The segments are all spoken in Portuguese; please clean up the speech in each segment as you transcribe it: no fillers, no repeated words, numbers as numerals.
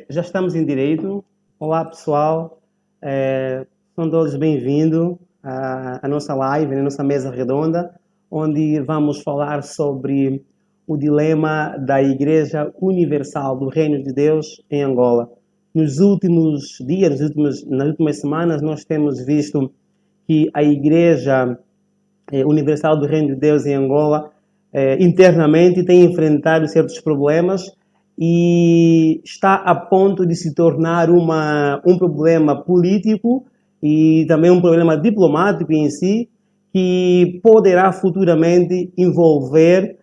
Já estamos em direito. Olá, pessoal. São todos bem-vindos à nossa live, à nossa mesa redonda, onde vamos falar sobre o dilema da Igreja Universal do Reino de Deus em Angola. Nos últimos dias, nas últimas semanas, nós temos visto que a Igreja Universal do Reino de Deus em Angola internamente tem enfrentado certos problemas e está a ponto de se tornar um problema político e também um problema diplomático em si, que poderá futuramente envolver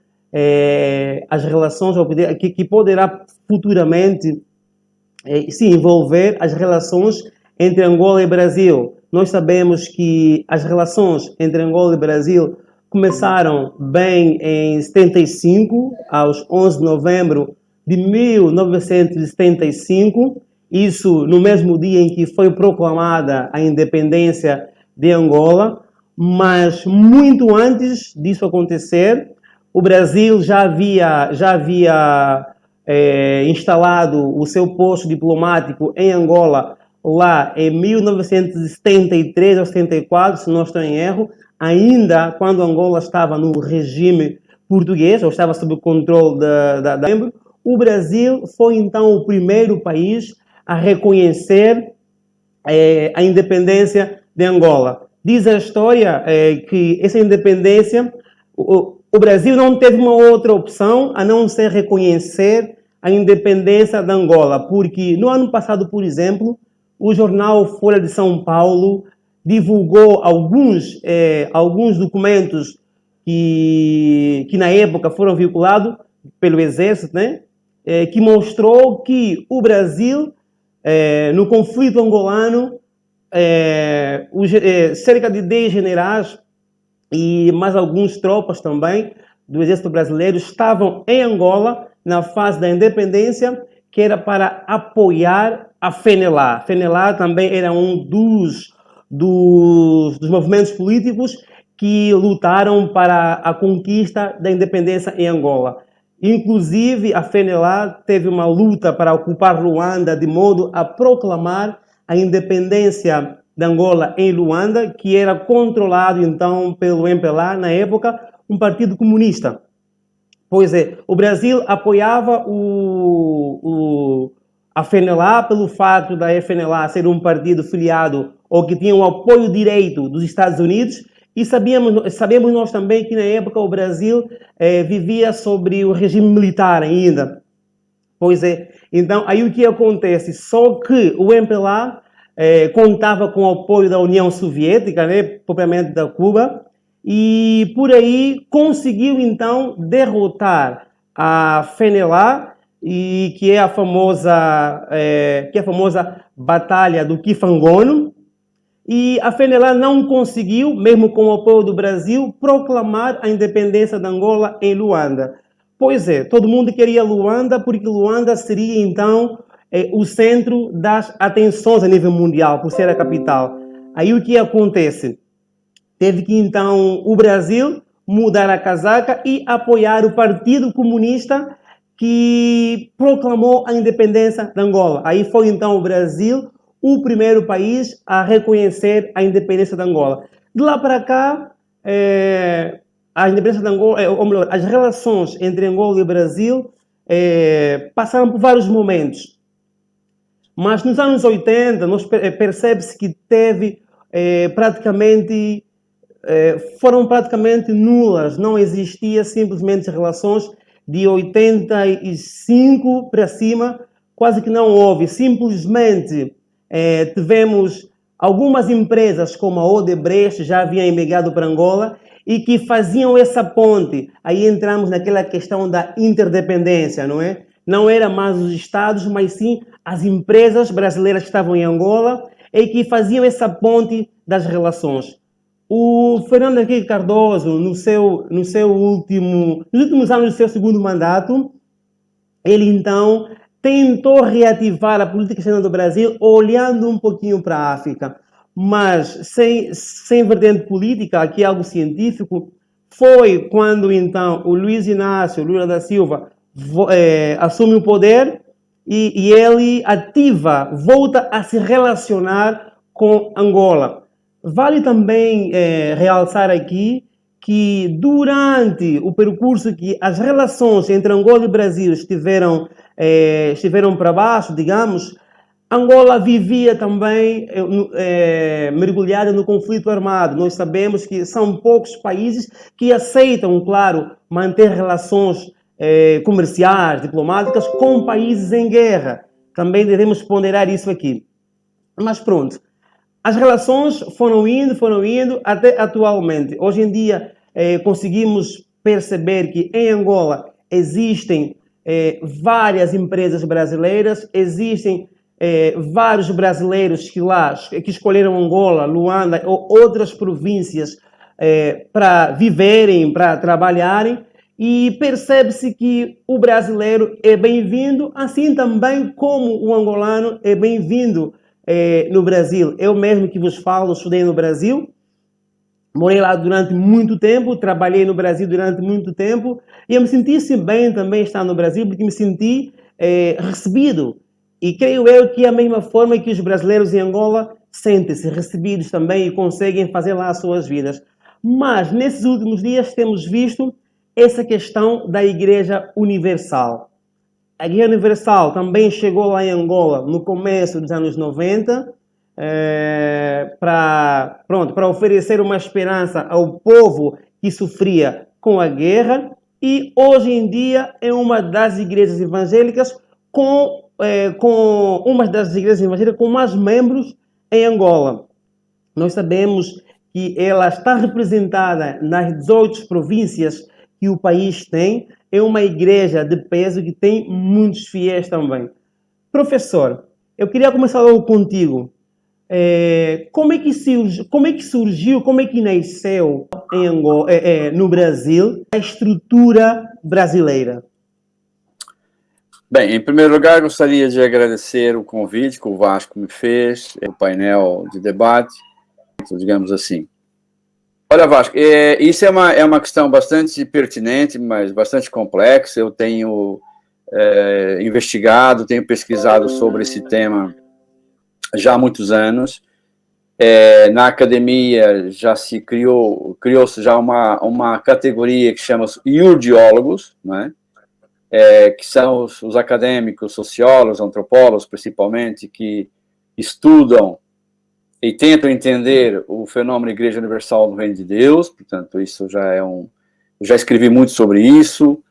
as relações, que poderá futuramente se envolver as relações entre Angola e Brasil. Nós sabemos que as relações entre Angola e Brasil começaram bem em 75, aos 11 de novembro de 1975, isso no mesmo dia em que foi proclamada a independência de Angola, mas muito antes disso acontecer, o Brasil já havia instalado o seu posto diplomático em Angola lá em 1973 ou 74, se não estou em erro, ainda quando Angola estava no regime português, ou estava sob o controle da o Brasil foi então o primeiro país a reconhecer a independência de Angola. Diz a história que essa independência, o Brasil não teve uma outra opção a não ser reconhecer a independência de Angola, porque no ano passado, por exemplo, o jornal Folha de São Paulo divulgou alguns documentos que na época foram vinculados pelo Exército, né? Que mostrou que o Brasil, no conflito angolano, cerca de 10 generais e mais algumas tropas também do Exército Brasileiro estavam em Angola na fase da independência, que era para apoiar a FENELA. A FENELA também era um dos movimentos políticos que lutaram para a conquista da independência em Angola. Inclusive, a FENELA teve uma luta para ocupar Luanda de modo a proclamar a independência de Angola em Luanda, que era controlado então pelo MPLA, na época, um partido comunista. Pois é, o Brasil apoiava a FENELA pelo fato da FNLA ser um partido filiado ou que tinha um apoio direito dos Estados Unidos, e sabemos nós também que na época o Brasil vivia sobre o regime militar ainda. Pois é, então aí o que acontece? Só que o MPLA contava com o apoio da União Soviética, né, propriamente da Cuba, e por aí conseguiu então derrotar a FENELA, e que é a famosa Batalha do Kifangono. E a FENELA não conseguiu, mesmo com o apoio do Brasil, proclamar a independência de Angola em Luanda. Pois é, todo mundo queria Luanda, porque Luanda seria então o centro das atenções a nível mundial, por ser a capital. Aí o que acontece? Teve que então o Brasil mudar a casaca e apoiar o Partido Comunista, que proclamou a independência de Angola. Aí foi então o Brasil o primeiro país a reconhecer a independência de Angola. De lá para cá, a independência de Angola, ou melhor, as relações entre Angola e Brasil passaram por vários momentos. Mas nos anos 80, percebe-se que foram praticamente nulas, não existia simplesmente relações. De 85 para cima, quase que não houve. Simplesmente tivemos algumas empresas como a Odebrecht já haviam emigrado para Angola e que faziam essa ponte. Aí entramos naquela questão da interdependência, não é? Não era mais os Estados, mas sim as empresas brasileiras que estavam em Angola e que faziam essa ponte das relações. O Fernando Henrique Cardoso, nos últimos anos do seu segundo mandato, ele então tentou reativar a política externa do Brasil olhando um pouquinho para a África, mas sem vertente política, aqui é algo científico. Foi quando então o Luiz Inácio Lula da Silva assume o poder e ele volta a se relacionar com Angola. Vale também realçar aqui que durante o percurso que as relações entre Angola e Brasil estiveram para baixo, digamos, Angola vivia também mergulhada no conflito armado. Nós sabemos que são poucos países que aceitam, claro, manter relações comerciais, diplomáticas com países em guerra. Também devemos ponderar isso aqui. Mas pronto, as relações foram indo até atualmente. Hoje em dia conseguimos perceber que em Angola existem várias empresas brasileiras, existem vários brasileiros que escolheram Angola, Luanda ou outras províncias para viverem, para trabalharem, e percebe-se que o brasileiro é bem-vindo, assim também como o angolano é bem-vindo no Brasil. Eu mesmo que vos falo, estudei no Brasil, morei lá durante muito tempo, trabalhei no Brasil durante muito tempo, e eu me senti bem também estar no Brasil, porque me senti recebido. E creio eu que é a mesma forma que os brasileiros em Angola sentem-se recebidos também e conseguem fazer lá as suas vidas. Mas, nesses últimos dias, temos visto essa questão da Igreja Universal. A Igreja Universal também chegou lá em Angola no começo dos anos 90, para oferecer uma esperança ao povo que sofria com a guerra, e hoje em dia é uma das igrejas evangélicas com mais membros em Angola. Nós sabemos que ela está representada nas 18 províncias que o país tem. É uma igreja de peso que tem muitos fiéis também. Professor, eu queria começar logo contigo. Como é que surgiu, como é que nasceu em Angola, no Brasil, a estrutura brasileira? Bem, em primeiro lugar, gostaria de agradecer o convite que o Vasco me fez, o painel de debate, digamos assim. Olha, Vasco, isso é uma questão bastante pertinente, mas bastante complexa. Eu tenho investigado, tenho pesquisado sobre esse tema já há muitos anos. Na academia já se criou-se já uma categoria que chama iurdiólogos, né? Que são os acadêmicos, sociólogos, antropólogos, principalmente, que estudam e tentam entender o fenômeno Igreja Universal do Reino de Deus. Portanto, isso eu já escrevi muito sobre isso.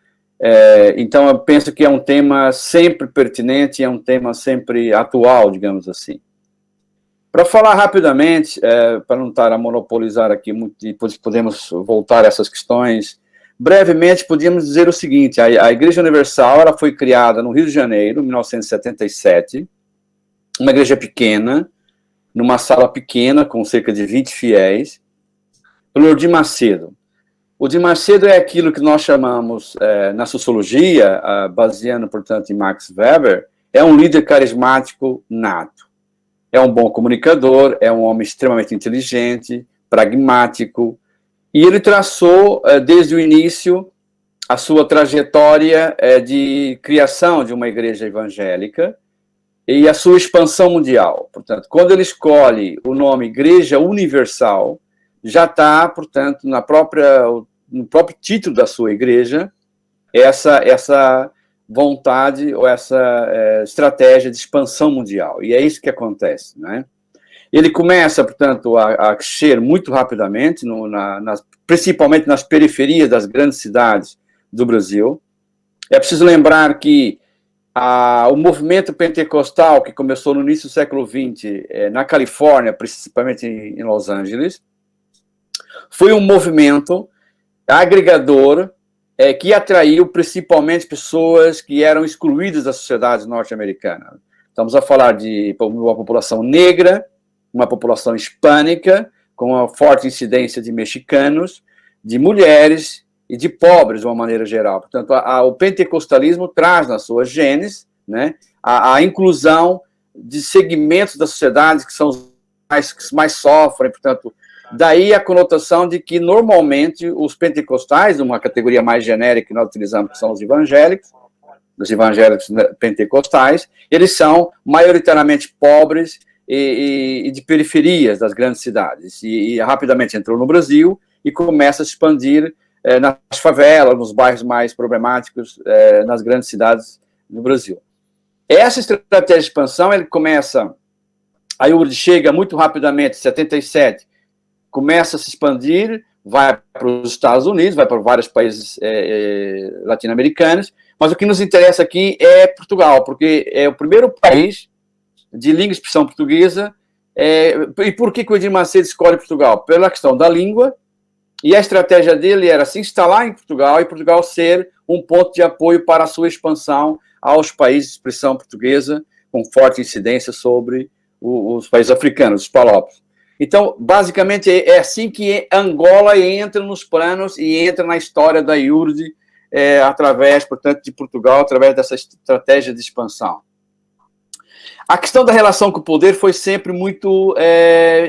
Então, eu penso que é um tema sempre pertinente, é um tema sempre atual, digamos assim. Para falar rapidamente, para não estar a monopolizar aqui muito, depois podemos voltar a essas questões. Brevemente, podíamos dizer o seguinte: a Igreja Universal ela foi criada no Rio de Janeiro, em 1977, uma igreja pequena, numa sala pequena, com cerca de 20 fiéis, pelo Edir Macedo. O Edir Macedo é aquilo que nós chamamos, na sociologia, baseando, portanto, em Max Weber, é um líder carismático nato. É um bom comunicador, é um homem extremamente inteligente, pragmático, e ele traçou, desde o início, a sua trajetória de criação de uma igreja evangélica e a sua expansão mundial. Portanto, quando ele escolhe o nome Igreja Universal, já está, portanto, no próprio título da sua igreja, essa vontade ou essa estratégia de expansão mundial. E é isso que acontece, né? Ele começa, portanto, a crescer muito rapidamente, principalmente nas periferias das grandes cidades do Brasil. É preciso lembrar que o movimento pentecostal, que começou no início do século XX, na Califórnia, principalmente em Los Angeles, foi um movimento agregador que atraiu principalmente pessoas que eram excluídas da sociedade norte-americana. Estamos a falar de uma população negra, uma população hispânica, com uma forte incidência de mexicanos, de mulheres e de pobres, de uma maneira geral. Portanto, o pentecostalismo traz na sua gênese, né, a inclusão de segmentos da sociedade que são os que mais sofrem. Portanto, daí a conotação de que, normalmente, os pentecostais, uma categoria mais genérica que nós utilizamos, que são os evangélicos, dos evangélicos pentecostais, eles são maioritariamente pobres e de periferias das grandes cidades. E rapidamente entrou no Brasil e começa a se expandir nas favelas, nos bairros mais problemáticos, nas grandes cidades do Brasil. Essa estratégia de expansão, ele começa, a IURD chega muito rapidamente, em 77, começa a se expandir, vai para os Estados Unidos, vai para vários países latino-americanos, mas o que nos interessa aqui é Portugal, porque é o primeiro país de língua e expressão portuguesa. E por que o Edir Macedo escolhe Portugal? Pela questão da língua, e a estratégia dele era se instalar em Portugal e Portugal ser um ponto de apoio para a sua expansão aos países de expressão portuguesa, com forte incidência sobre os países africanos, os palopes. Então, basicamente, é assim que Angola entra nos planos e entra na história da IURD, através, portanto, de Portugal, através dessa estratégia de expansão. A questão da relação com o poder foi sempre muito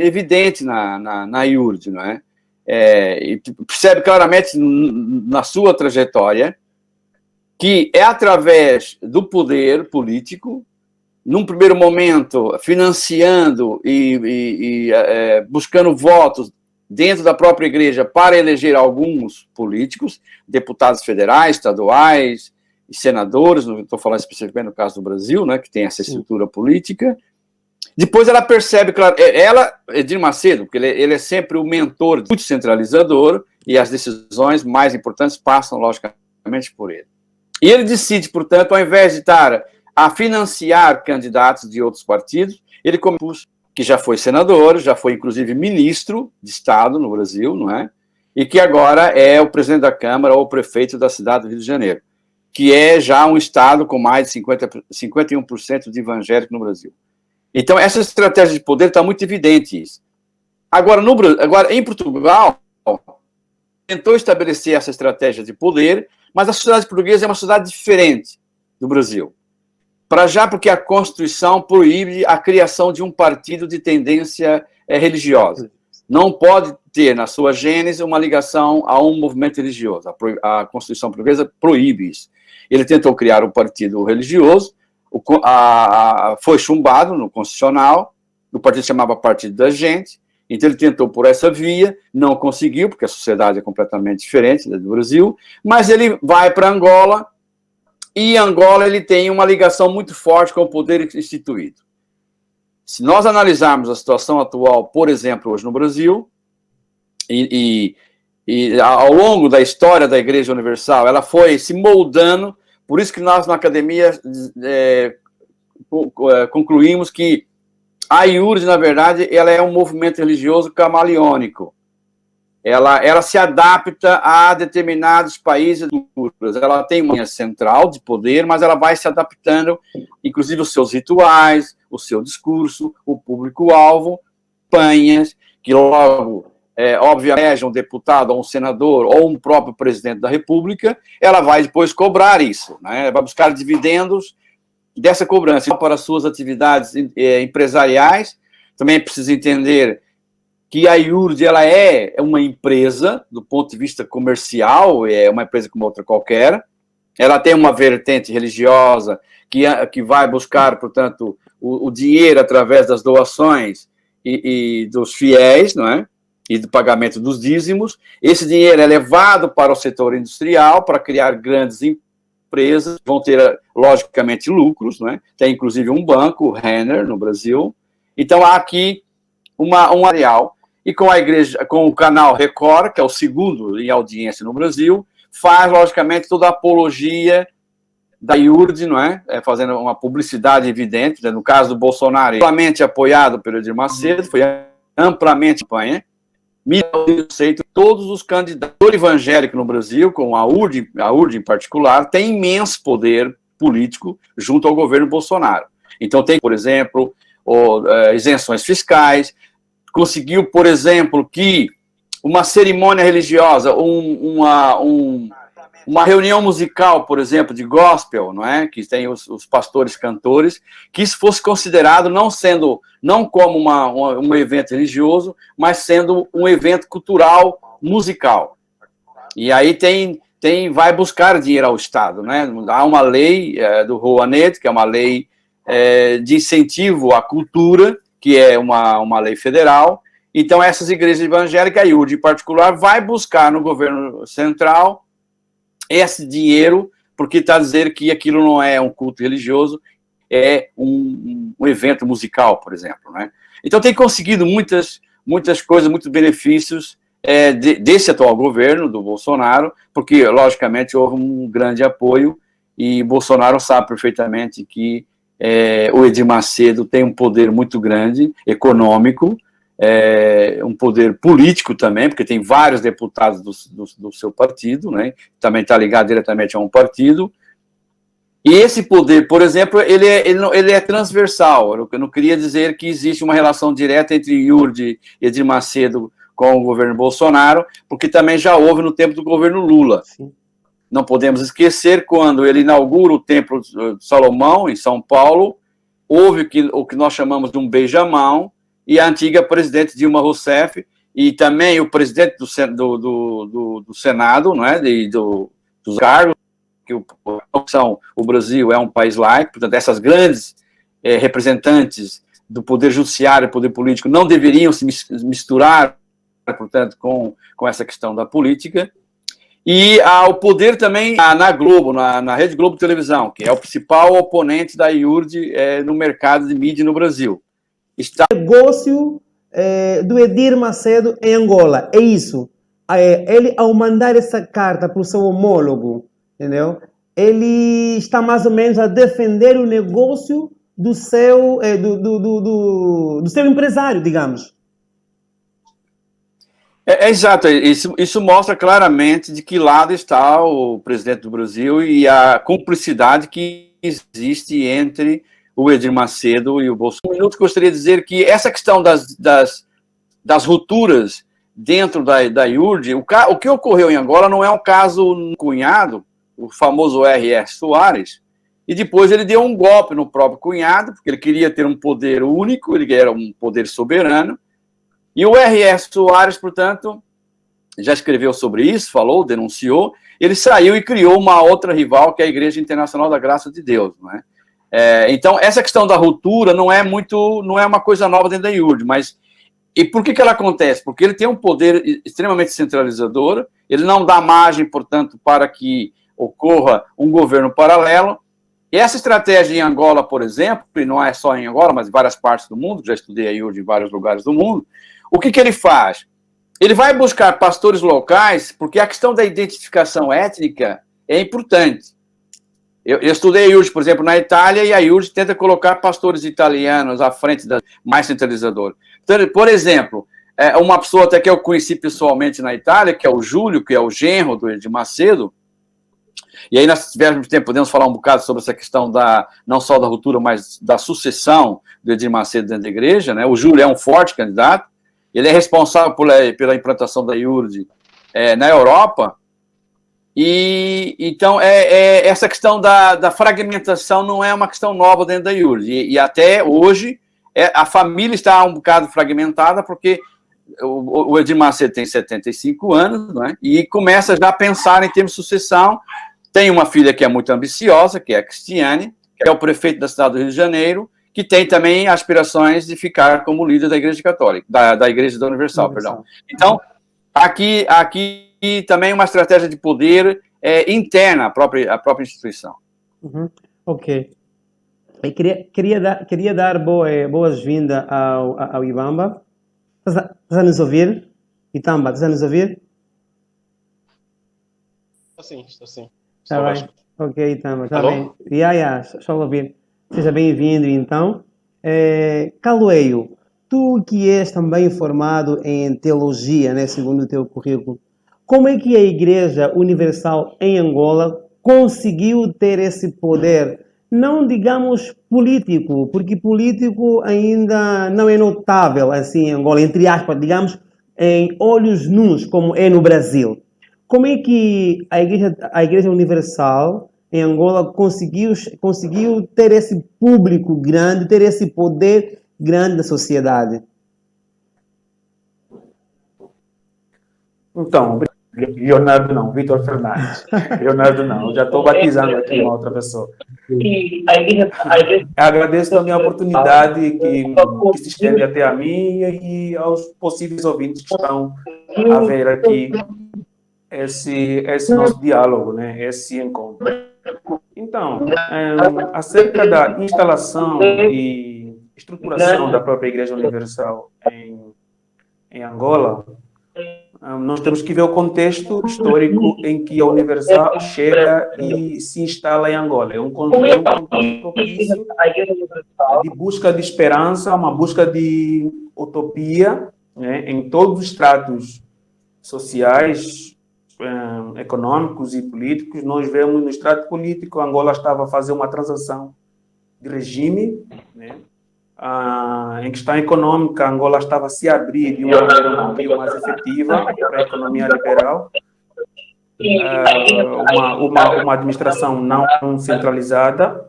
evidente na IURD, não é? E percebe claramente na sua trajetória que é através do poder político, num primeiro momento, financiando e buscando votos dentro da própria igreja para eleger alguns políticos, deputados federais, estaduais e senadores, não estou falando especificamente no caso do Brasil, né, que tem essa estrutura política. Depois ela percebe, claro, Edir Macedo, porque ele é sempre o mentor muito centralizador e as decisões mais importantes passam, logicamente, por ele. E ele decide, portanto, ao invés de estar a financiar candidatos de outros partidos, ele começa, que já foi senador, já foi, inclusive, ministro de Estado no Brasil, não é? E que agora é o presidente da Câmara ou o prefeito da cidade do Rio de Janeiro, que é já um estado com mais de 51% de evangélico no Brasil. Então, essa estratégia de poder está muito evidente. Isso. Agora, em Portugal, tentou estabelecer essa estratégia de poder, mas a sociedade portuguesa é uma sociedade diferente do Brasil. Para já, porque a Constituição proíbe a criação de um partido de tendência religiosa. Não pode ter, na sua gênese, uma ligação a um movimento religioso. A Constituição portuguesa proíbe isso. Ele tentou criar um partido religioso, foi chumbado no Constitucional, o partido chamava Partido da Gente, então ele tentou por essa via, não conseguiu, porque a sociedade é completamente diferente da do Brasil, mas ele vai para Angola, e Angola ele tem uma ligação muito forte com o poder instituído. Se nós analisarmos a situação atual, por exemplo, hoje no Brasil, e ao longo da história da Igreja Universal, ela foi se moldando, por isso que nós na academia concluímos que a IURD, na verdade, ela é um movimento religioso camaleônico. Ela se adapta a determinados países e culturas. Ela tem uma linha central de poder, mas ela vai se adaptando, inclusive os seus rituais, o seu discurso, o público-alvo, campanhas, que logo, obviamente, um deputado, ou um senador, ou um próprio presidente da República, ela vai depois cobrar isso, né? Vai buscar dividendos dessa cobrança para as suas atividades empresariais. Também precisa entender que a IURD ela é uma empresa, do ponto de vista comercial, é uma empresa como outra qualquer. Ela tem uma vertente religiosa que vai buscar, portanto, o dinheiro através das doações e dos fiéis, não é? E do pagamento dos dízimos. Esse dinheiro é levado para o setor industrial para criar grandes empresas, vão ter, logicamente, lucros, não é? Tem, inclusive, um banco, o Renner, no Brasil. Então, há aqui um areal. E com a igreja, com o canal Record, que é o segundo em audiência no Brasil, faz, logicamente, toda a apologia da IURD, não é? Fazendo uma publicidade evidente, né? No caso do Bolsonaro, amplamente apoiado pelo Edir Macedo, foi amplamente campanha, aceito todos os candidatos evangélicos no Brasil, com a URD em particular, tem imenso poder político junto ao governo Bolsonaro. Então tem, por exemplo, isenções fiscais, conseguiu, por exemplo, que uma cerimônia religiosa, uma reunião musical, por exemplo, de gospel, não é? Que tem os pastores cantores, que isso fosse considerado não como um evento religioso, mas sendo um evento cultural musical. E aí tem vai buscar dinheiro ao Estado, né? Há uma lei do Rouanet, que é uma lei de incentivo à cultura, que é uma lei federal. Então, essas igrejas evangélicas, a IURD em particular, vai buscar no governo central esse dinheiro, porque está a dizer que aquilo não é um culto religioso, é um evento musical, por exemplo, né? Então, tem conseguido muitas coisas, muitos benefícios desse atual governo, do Bolsonaro, porque, logicamente, houve um grande apoio e Bolsonaro sabe perfeitamente que o Edir Macedo tem um poder muito grande, econômico, um poder político também, porque tem vários deputados do seu partido, né? Também está ligado diretamente a um partido. E esse poder, por exemplo, ele é transversal. Eu não queria dizer que existe uma relação direta entre IURD e Edir Macedo com o governo Bolsonaro, porque também já houve no tempo do governo Lula. Sim. Não podemos esquecer, quando ele inaugura o Templo de Salomão, em São Paulo, houve o que nós chamamos de um beijamão, e a antiga presidente Dilma Rousseff, e também o presidente do Senado, não é, dos cargos, que o Brasil é um país laico, portanto, essas grandes representantes do poder judiciário e poder político não deveriam se misturar, portanto, com essa questão da política. E o poder também na Globo, na Rede Globo Televisão, que é o principal oponente da IURD no mercado de mídia no Brasil. Negócio do Edir Macedo em Angola, é isso. Ele, ao mandar essa carta para o seu homólogo, entendeu? Ele está mais ou menos a defender o negócio do seu empresário, digamos. Exato, isso mostra claramente de que lado está o presidente do Brasil e a cumplicidade que existe entre o Edir Macedo e o Bolsonaro. Um minuto, gostaria de dizer que essa questão das rupturas dentro da IURD, o que ocorreu em Angola não é um caso do cunhado, o famoso R.S. Soares, e depois ele deu um golpe no próprio cunhado, porque ele queria ter um poder único, ele era um poder soberano, e o R.S. Soares, portanto, já escreveu sobre isso, falou, denunciou, ele saiu e criou uma outra rival, que é a Igreja Internacional da Graça de Deus, não é? Então, essa questão da ruptura não é uma coisa nova dentro da IURD, mas e por que ela acontece? Porque ele tem um poder extremamente centralizador, ele não dá margem, portanto, para que ocorra um governo paralelo. E essa estratégia em Angola, por exemplo, e não é só em Angola, mas em várias partes do mundo, já estudei a IURD em vários lugares do mundo, o que ele faz? Ele vai buscar pastores locais, porque a questão da identificação étnica é importante. Eu estudei a IURD, por exemplo, na Itália, e a IURD tenta colocar pastores italianos à frente da mais centralizador. Então, por exemplo, uma pessoa até que eu conheci pessoalmente na Itália, que é o Júlio, que é o genro do Edir Macedo, e aí nós tivermos tempo, podemos falar um bocado sobre essa questão não só da ruptura, mas da sucessão do Edir Macedo dentro da igreja, né? O Júlio é um forte candidato, ele é responsável pela implantação da IURD na Europa. E então essa questão da fragmentação não é uma questão nova dentro da IURD, e até hoje a família está um bocado fragmentada, porque o Edir Macedo tem 75 anos, né, e começa já a pensar em termos de sucessão. Tem uma filha que é muito ambiciosa, que é a Cristiane, que é o prefeito da cidade do Rio de Janeiro, que tem também aspirações de ficar como líder da Igreja Católica, da Igreja da Universal, perdão. Então, aqui também uma estratégia de poder interna à própria instituição. Uhum. Ok. Eu queria dar boas-vindas ao Ibamba. Estás a nos ouvir? Itamba, estás a nos ouvir? Estou sim. Está bem. Ok, Itamba, está bem. Só ouvir. Seja bem-vindo, então. Caloeio, tu que és também formado em teologia, né, segundo o teu currículo, como é que a Igreja Universal em Angola conseguiu ter esse poder, não digamos político, porque político ainda não é notável assim em Angola, entre aspas, digamos, em olhos nus, como é no Brasil. Como é que a Igreja Universal em Angola conseguiu ter esse público grande, ter esse poder grande na sociedade? Então, Leonardo não, Vitor Fernandes. Leonardo não, eu já estou batizando aqui uma outra pessoa. Agradeço também a oportunidade que se estende até a mim e aos possíveis ouvintes que estão a ver aqui esse nosso diálogo, né? Esse encontro. Então, acerca da instalação e estruturação da própria Igreja Universal em Angola, nós temos que ver o contexto histórico em que a Universal chega e se instala em Angola. É um contexto propício de busca de esperança, uma busca de utopia, né, em todos os estratos sociais, econômicos e políticos. Nós vemos no extrato político, Angola estava a fazer uma transação de regime, né? Em questão econômica, Angola estava a se abrir de uma maneira um pouquinho mais efetiva para a economia liberal. Uma administração não centralizada,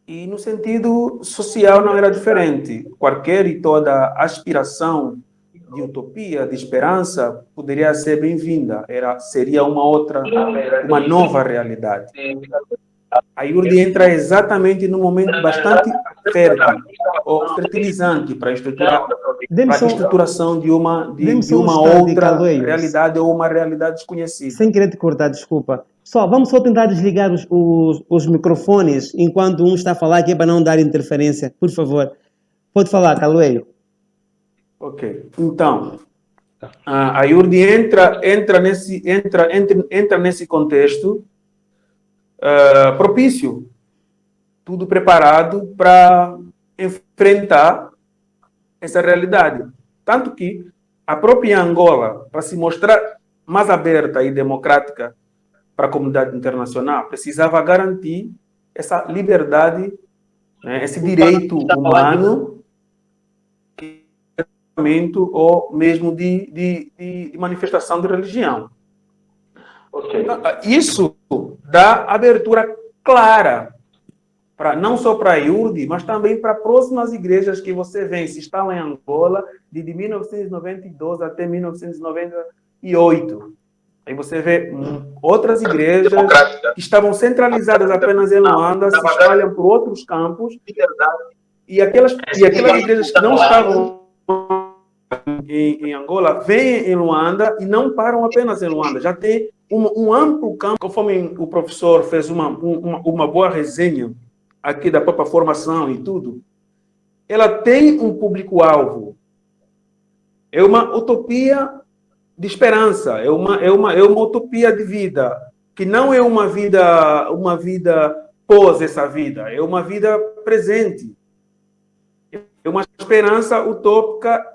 e no sentido social não era diferente. Qualquer e toda aspiração de utopia, de esperança, poderia ser bem-vinda. Seria uma nova realidade. A IURD entra exatamente num momento bastante fértil, ou fertilizante para a estruturação de uma outra realidade ou uma realidade desconhecida. Sem querer te cortar, desculpa. Vamos só tentar desligar os microfones enquanto um está a falar, que é para não dar interferência. Por favor. Pode falar, Caloeiro. Ok. Então, a IURD entra nesse contexto propício, tudo preparado para enfrentar essa realidade. Tanto que a própria Angola, para se mostrar mais aberta e democrática para a comunidade internacional, precisava garantir essa liberdade, né, esse direito humano, ou mesmo de manifestação de religião. Okay. Isso dá abertura clara, não só para a IURD, mas também para próximas igrejas que você vê, se instalam em Angola, de 1992 até 1998. Aí você vê outras igrejas que estavam centralizadas apenas em Luanda, se espalham por outros campos, e aquelas igrejas que não estavam em Angola vêm em Luanda e não param apenas em Luanda. Já tem um amplo campo, conforme o professor fez uma boa resenha aqui da própria formação e tudo. Ela tem um público-alvo. É uma utopia de esperança, é uma utopia de vida, que não é uma vida pós essa vida, é uma vida presente. É uma esperança utópica,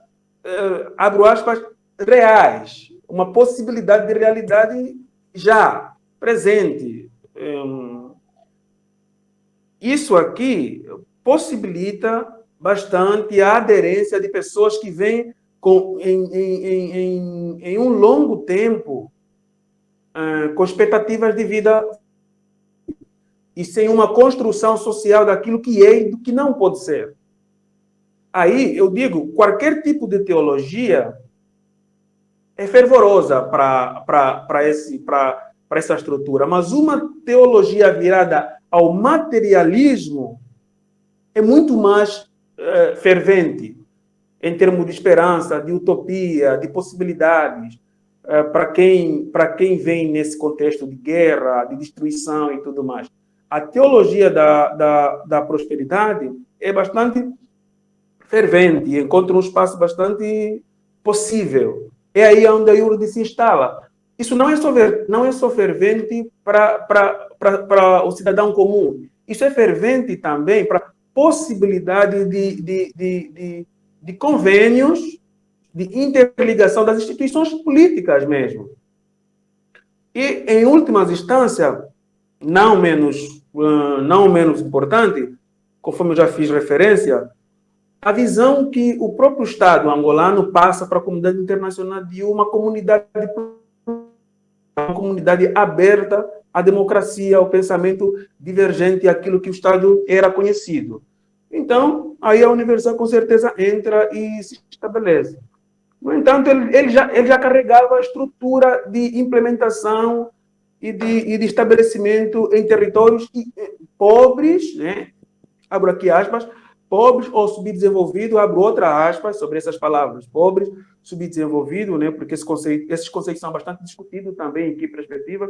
abro aspas, reais, uma possibilidade de realidade já presente. Isso aqui possibilita bastante a aderência de pessoas que vêm em um longo tempo com expectativas de vida e sem uma construção social daquilo que é e do que não pode ser. Aí, eu digo, qualquer tipo de teologia é fervorosa para essa estrutura, mas uma teologia virada ao materialismo é muito mais fervente, em termos de esperança, de utopia, de possibilidades, para quem vem nesse contexto de guerra, de destruição e tudo mais. A teologia da prosperidade é bastante fervente, encontra um espaço bastante possível. É aí onde a IURD se instala. Isso não é só fervente para o cidadão comum. Isso é fervente também para a possibilidade de convênios, de interligação das instituições políticas mesmo. E, em últimas instâncias, não menos importante, conforme eu já fiz referência, a visão que o próprio Estado angolano passa para a comunidade internacional de uma comunidade aberta à democracia, ao pensamento divergente, àquilo que o Estado era conhecido. Então, aí a Universal com certeza entra e se estabelece. No entanto, ele já carregava a estrutura de implementação e de estabelecimento em territórios pobres, né? Abro aqui aspas, pobres ou subdesenvolvidos, abro outra aspas sobre essas palavras, pobres, subdesenvolvido, né? Porque esses conceitos são bastante discutidos também em que perspectiva.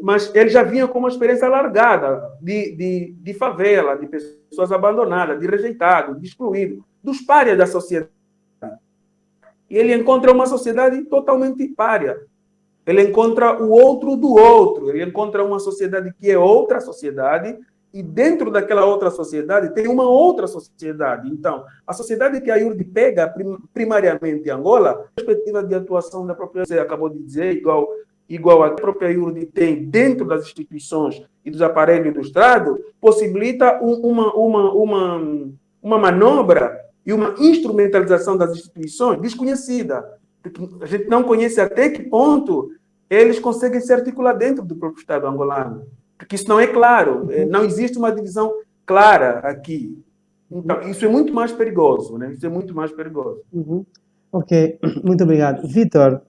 Mas ele já vinha com uma experiência alargada de favela, de pessoas abandonadas, de rejeitados, de excluídos, dos párias da sociedade. E ele encontra uma sociedade totalmente pária. Ele encontra o outro do outro. Ele encontra uma sociedade que é outra sociedade, e dentro daquela outra sociedade tem uma outra sociedade. Então, a sociedade que a IURD pega primariamente em Angola, a perspectiva de atuação da própria, você acabou de dizer, igual a própria IURD tem dentro das instituições e dos aparelhos do Estado, possibilita uma manobra e uma instrumentalização das instituições desconhecida. A gente não conhece até que ponto eles conseguem se articular dentro do próprio Estado angolano. Porque isso não é claro, não existe uma divisão clara aqui. Então, isso é muito mais perigoso, né? Isso é muito mais perigoso. Uhum. Ok, muito obrigado. Vitor,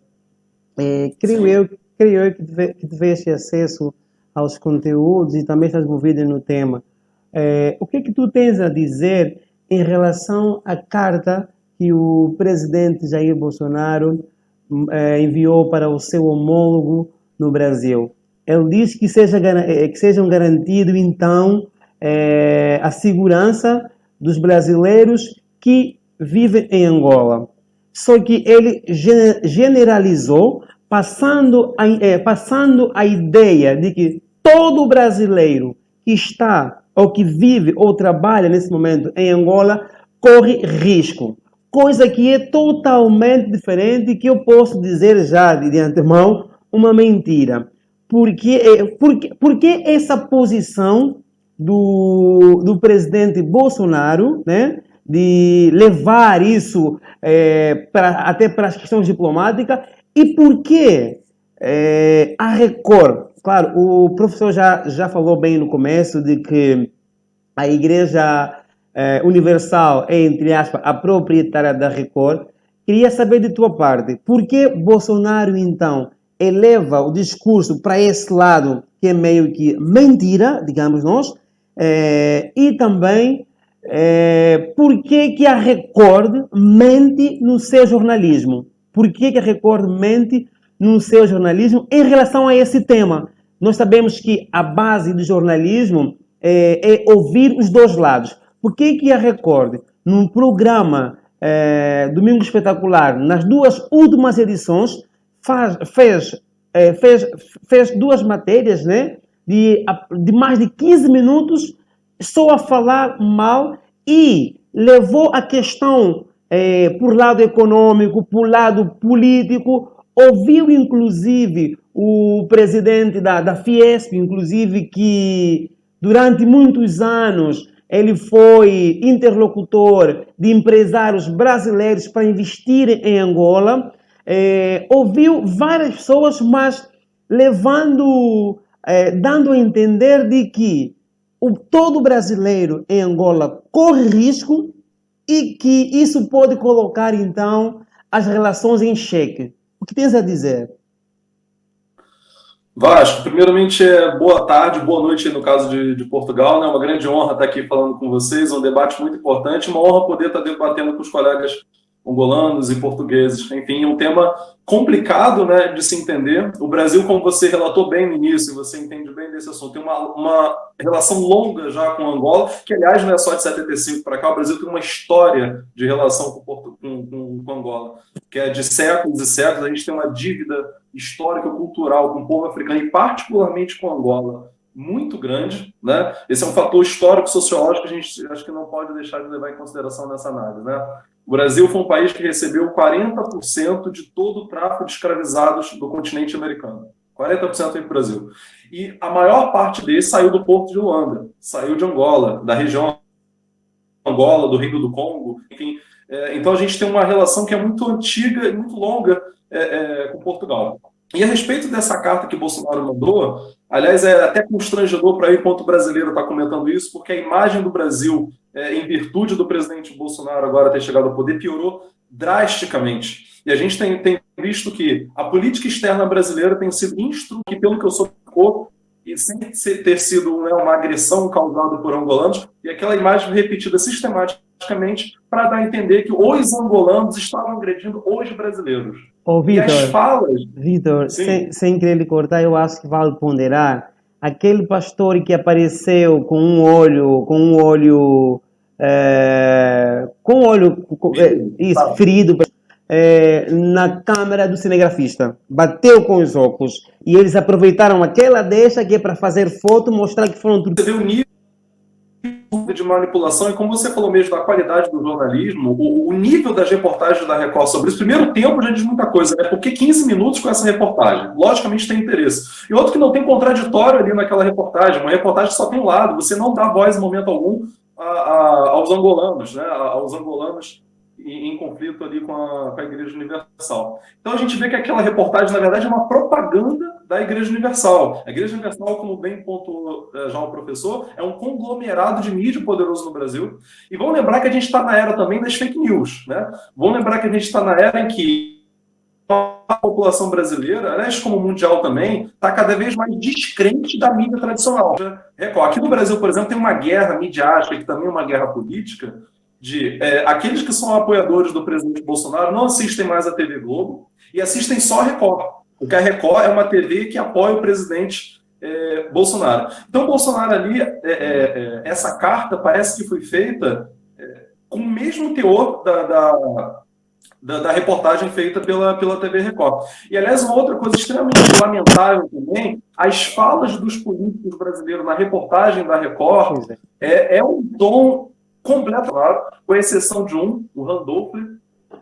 creio eu que tiveste acesso aos conteúdos e também estás envolvido no tema. O que é que tu tens a dizer em relação à carta que o presidente Jair Bolsonaro enviou para o seu homólogo no Brasil? Ele diz que sejam garantidos, então, a segurança dos brasileiros que vivem em Angola. Só que ele generalizou, passando a ideia de que todo brasileiro que está, ou que vive, ou trabalha nesse momento em Angola, corre risco. Coisa que é totalmente diferente, que eu posso dizer já de antemão, uma mentira. Por que essa posição do presidente Bolsonaro, né, de levar isso até para as questões diplomáticas, e por que a Record? Claro, o professor já falou bem no começo de que a Igreja Universal é, entre aspas, a proprietária da Record. Queria saber de tua parte, por que Bolsonaro, então, eleva o discurso para esse lado, que é meio que mentira, digamos nós, e também por que a Record mente no seu jornalismo? Por que a Record mente no seu jornalismo em relação a esse tema? Nós sabemos que a base do jornalismo é ouvir os dois lados. Por que a Record, num programa Domingo Espetacular, nas duas últimas edições, fez duas matérias, né, de mais de 15 minutos só a falar mal e levou a questão por lado econômico, por lado político, ouviu inclusive o presidente da Fiesp, inclusive, que durante muitos anos ele foi interlocutor de empresários brasileiros para investirem em Angola. Ouviu várias pessoas, mas dando a entender de que todo brasileiro em Angola corre risco e que isso pode colocar, então, as relações em xeque. O que tens a dizer? Vasco, primeiramente, boa tarde, boa noite no caso de Portugal, né? Uma grande honra estar aqui falando com vocês, um debate muito importante, uma honra poder estar debatendo com os colegas angolanos e portugueses. Enfim, é um tema complicado, né, de se entender. O Brasil, como você relatou bem no início, você entende bem desse assunto, tem uma relação longa já com Angola, que, aliás, não é só de 75 para cá, o Brasil tem uma história de relação com Angola, que é de séculos e séculos. A gente tem uma dívida histórica, cultural com o povo africano, e particularmente com Angola, muito grande, né? Esse é um fator histórico, sociológico, que a gente acho que não pode deixar de levar em consideração nessa análise, né? O Brasil foi um país que recebeu 40% de todo o tráfico de escravizados do continente americano. 40% veio para o Brasil. E a maior parte desse saiu do porto de Luanda, saiu de Angola, da região Angola, do Reino do Congo, enfim. Então a gente tem uma relação que é muito antiga e muito longa com Portugal. E a respeito dessa carta que Bolsonaro mandou, aliás, é até constrangedor para eu, enquanto brasileiro, estar comentando isso, porque a imagem do Brasil em virtude do presidente Bolsonaro agora ter chegado ao poder, piorou drasticamente. E a gente tem visto que a política externa brasileira tem sido instruída, pelo que eu sou, e sem ter sido, né, uma agressão causada por angolanos, e aquela imagem repetida sistematicamente para dar a entender que os angolanos estavam agredindo os brasileiros. Ô, E as falas... Vitor, Sim. sem querer lhe cortar, eu acho que vale ponderar aquele pastor que apareceu com um olho ferido na câmera do cinegrafista, bateu com os óculos e eles aproveitaram aquela deixa que é para fazer foto, mostrar que foram tudo. Você vê o nível de manipulação e, como você falou mesmo, da qualidade do jornalismo, o nível das reportagens da Record sobre isso. Primeiro tempo já diz muita coisa, né? Porque 15 minutos com essa reportagem? Logicamente tem interesse. E outro que não tem contraditório ali naquela reportagem, uma reportagem que só tem um lado, você não dá voz em momento algum aos angolanos, né? Aos angolanos em conflito ali com a Igreja Universal. Então a gente vê que aquela reportagem, na verdade, é uma propaganda da Igreja Universal. A Igreja Universal, como bem pontuou já o professor, é um conglomerado de mídia poderoso no Brasil. E vamos lembrar que a gente está na era também das fake news, né? Vamos lembrar que a gente está na era em que a população brasileira, aliás, como mundial também, está cada vez mais descrente da mídia tradicional. Aqui no Brasil, por exemplo, tem uma guerra midiática, que também é uma guerra política, de aqueles que são apoiadores do presidente Bolsonaro não assistem mais a TV Globo e assistem só a Record, porque a Record é uma TV que apoia o presidente Bolsonaro. Então, o Bolsonaro ali, essa carta parece que foi feita com o mesmo teor da reportagem feita pela TV Record. E, aliás, uma outra coisa extremamente lamentável também, as falas dos políticos brasileiros na reportagem da Record é um tom completo, claro, com exceção de o Randolph,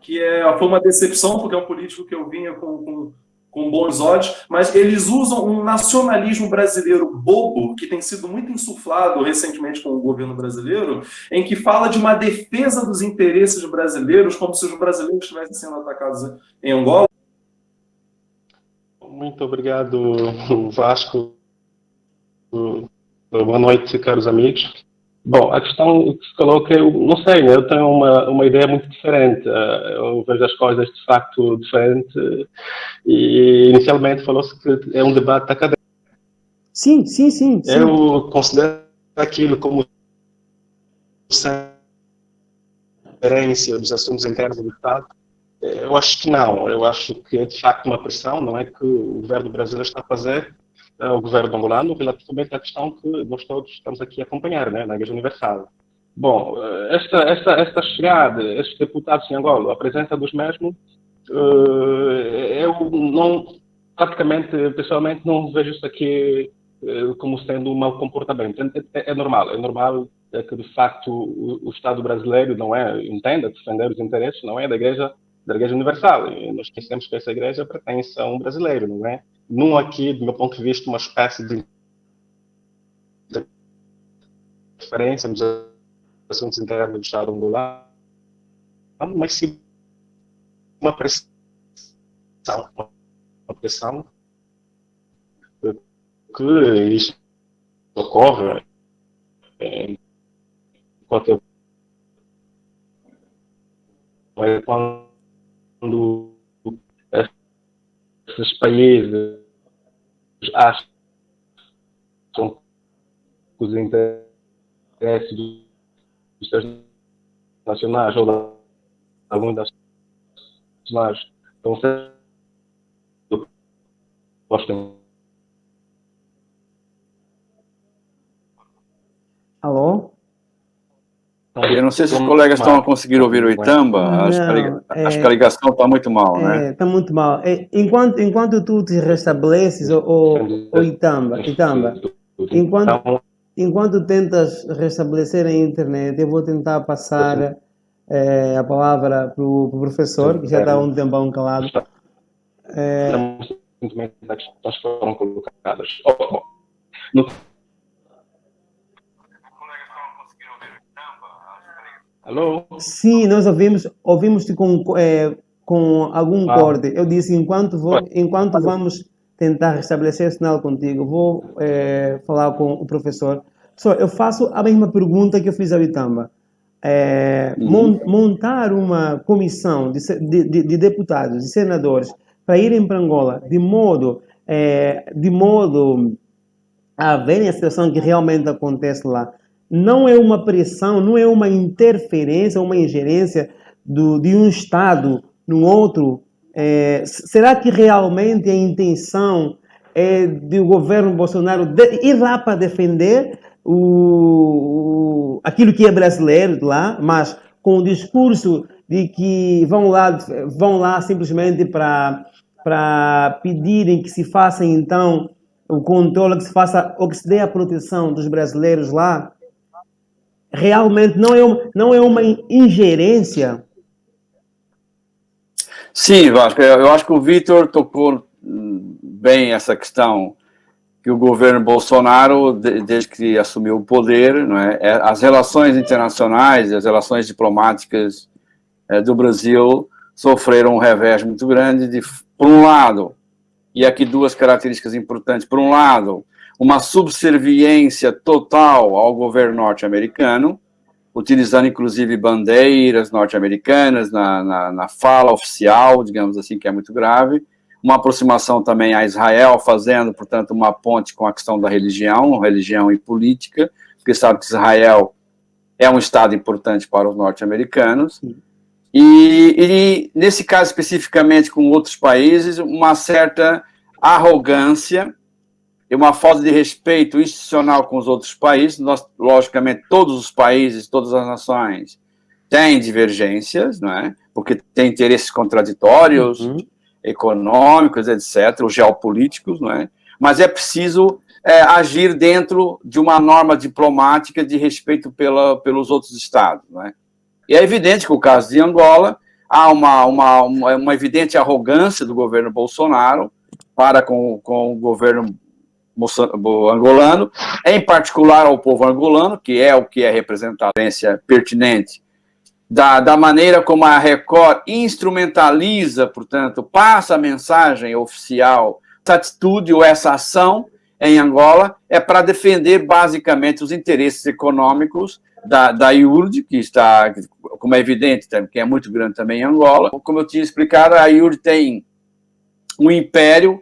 que foi uma decepção, porque é um político que eu vinha com bons olhos, mas eles usam um nacionalismo brasileiro bobo, que tem sido muito insuflado recentemente com o governo brasileiro, em que fala de uma defesa dos interesses brasileiros, como se os brasileiros estivessem sendo atacados em Angola. Muito obrigado, Vasco. Boa noite, caros amigos. Bom, a questão que se coloca, eu não sei, né? Eu tenho uma ideia muito diferente. Eu vejo as coisas de facto diferente e inicialmente falou-se que é um debate académico. Sim. Eu considero aquilo como referência dos assuntos internos do Estado. Eu acho que não. Eu acho que é de facto uma pressão, não é, que o governo brasileiro está a fazer o governo angolano relativamente à questão que nós todos estamos aqui a acompanhar, né, na Igreja Universal. Bom, esta chegada, estes deputados em Angola, a presença dos mesmos, eu não, praticamente, pessoalmente, não vejo isso aqui como sendo um mau comportamento. É normal que, de facto, o Estado brasileiro não entenda defender os interesses, não é, da Igreja Universal. E nós pensamos que essa igreja pertence a um brasileiro, não é? Não aqui, do meu ponto de vista, uma espécie de referência nos assuntos internos do Estado angolano, mas sim uma pressão que isso ocorre quando esses países acham que os interesses dos seus nacionais ou de algumas das nacionais estão sendo postos. Alô? Eu não sei se os colegas estão a conseguir ouvir o Itamba. Acho que a ligação está muito mal, né? Está muito mal. Enquanto tu te restabeleces, o Itamba, enquanto tentas restabelecer a internet, eu vou tentar passar a palavra para o professor, que já está há um tempão calado. As foram colocadas. Alô? Sim, nós ouvimos-te com algum corte. Eu disse, enquanto vamos tentar restabelecer o sinal contigo, vou falar com o professor. Professor, eu faço a mesma pergunta que eu fiz ao Itamba. montar uma comissão de deputados e senadores para irem para Angola de modo a verem a situação que realmente acontece lá. Não é uma pressão, não é uma interferência, uma ingerência de um Estado no outro. Será que realmente a intenção é do governo Bolsonaro ir lá para defender aquilo que é brasileiro lá, mas com o discurso de que vão lá simplesmente para pedirem que se faça então o controle, que se faça ou que se dê a proteção dos brasileiros lá? Realmente não é uma ingerência? Sim, Vasco, eu acho que o Vitor tocou bem essa questão que o governo Bolsonaro, desde que assumiu o poder, não é, as relações internacionais, as relações diplomáticas do Brasil sofreram um revés muito grande, por um lado, e aqui duas características importantes, por um lado, uma subserviência total ao governo norte-americano, utilizando inclusive bandeiras norte-americanas na fala oficial, digamos assim, que é muito grave, uma aproximação também a Israel, fazendo, portanto, uma ponte com a questão da religião e política, porque sabe que Israel é um Estado importante para os norte-americanos, e nesse caso especificamente com outros países, uma certa arrogância e uma falta de respeito institucional com os outros países. Nós, logicamente, todos os países, todas as nações têm divergências, não é? Porque têm interesses contraditórios, econômicos, etc., os geopolíticos, não é? Mas é preciso agir dentro de uma norma diplomática de respeito pelos outros estados, não é? E é evidente que o caso de Angola, há uma evidente arrogância do governo Bolsonaro para com o governo angolano, em particular ao povo angolano, que é o que é representado, pertinente, da maneira como a Record instrumentaliza, portanto, passa a mensagem oficial, essa atitude ou essa ação em Angola é para defender basicamente os interesses econômicos da IURD, que está, como é evidente, que é muito grande também em Angola. Como eu tinha explicado, a IURD tem um império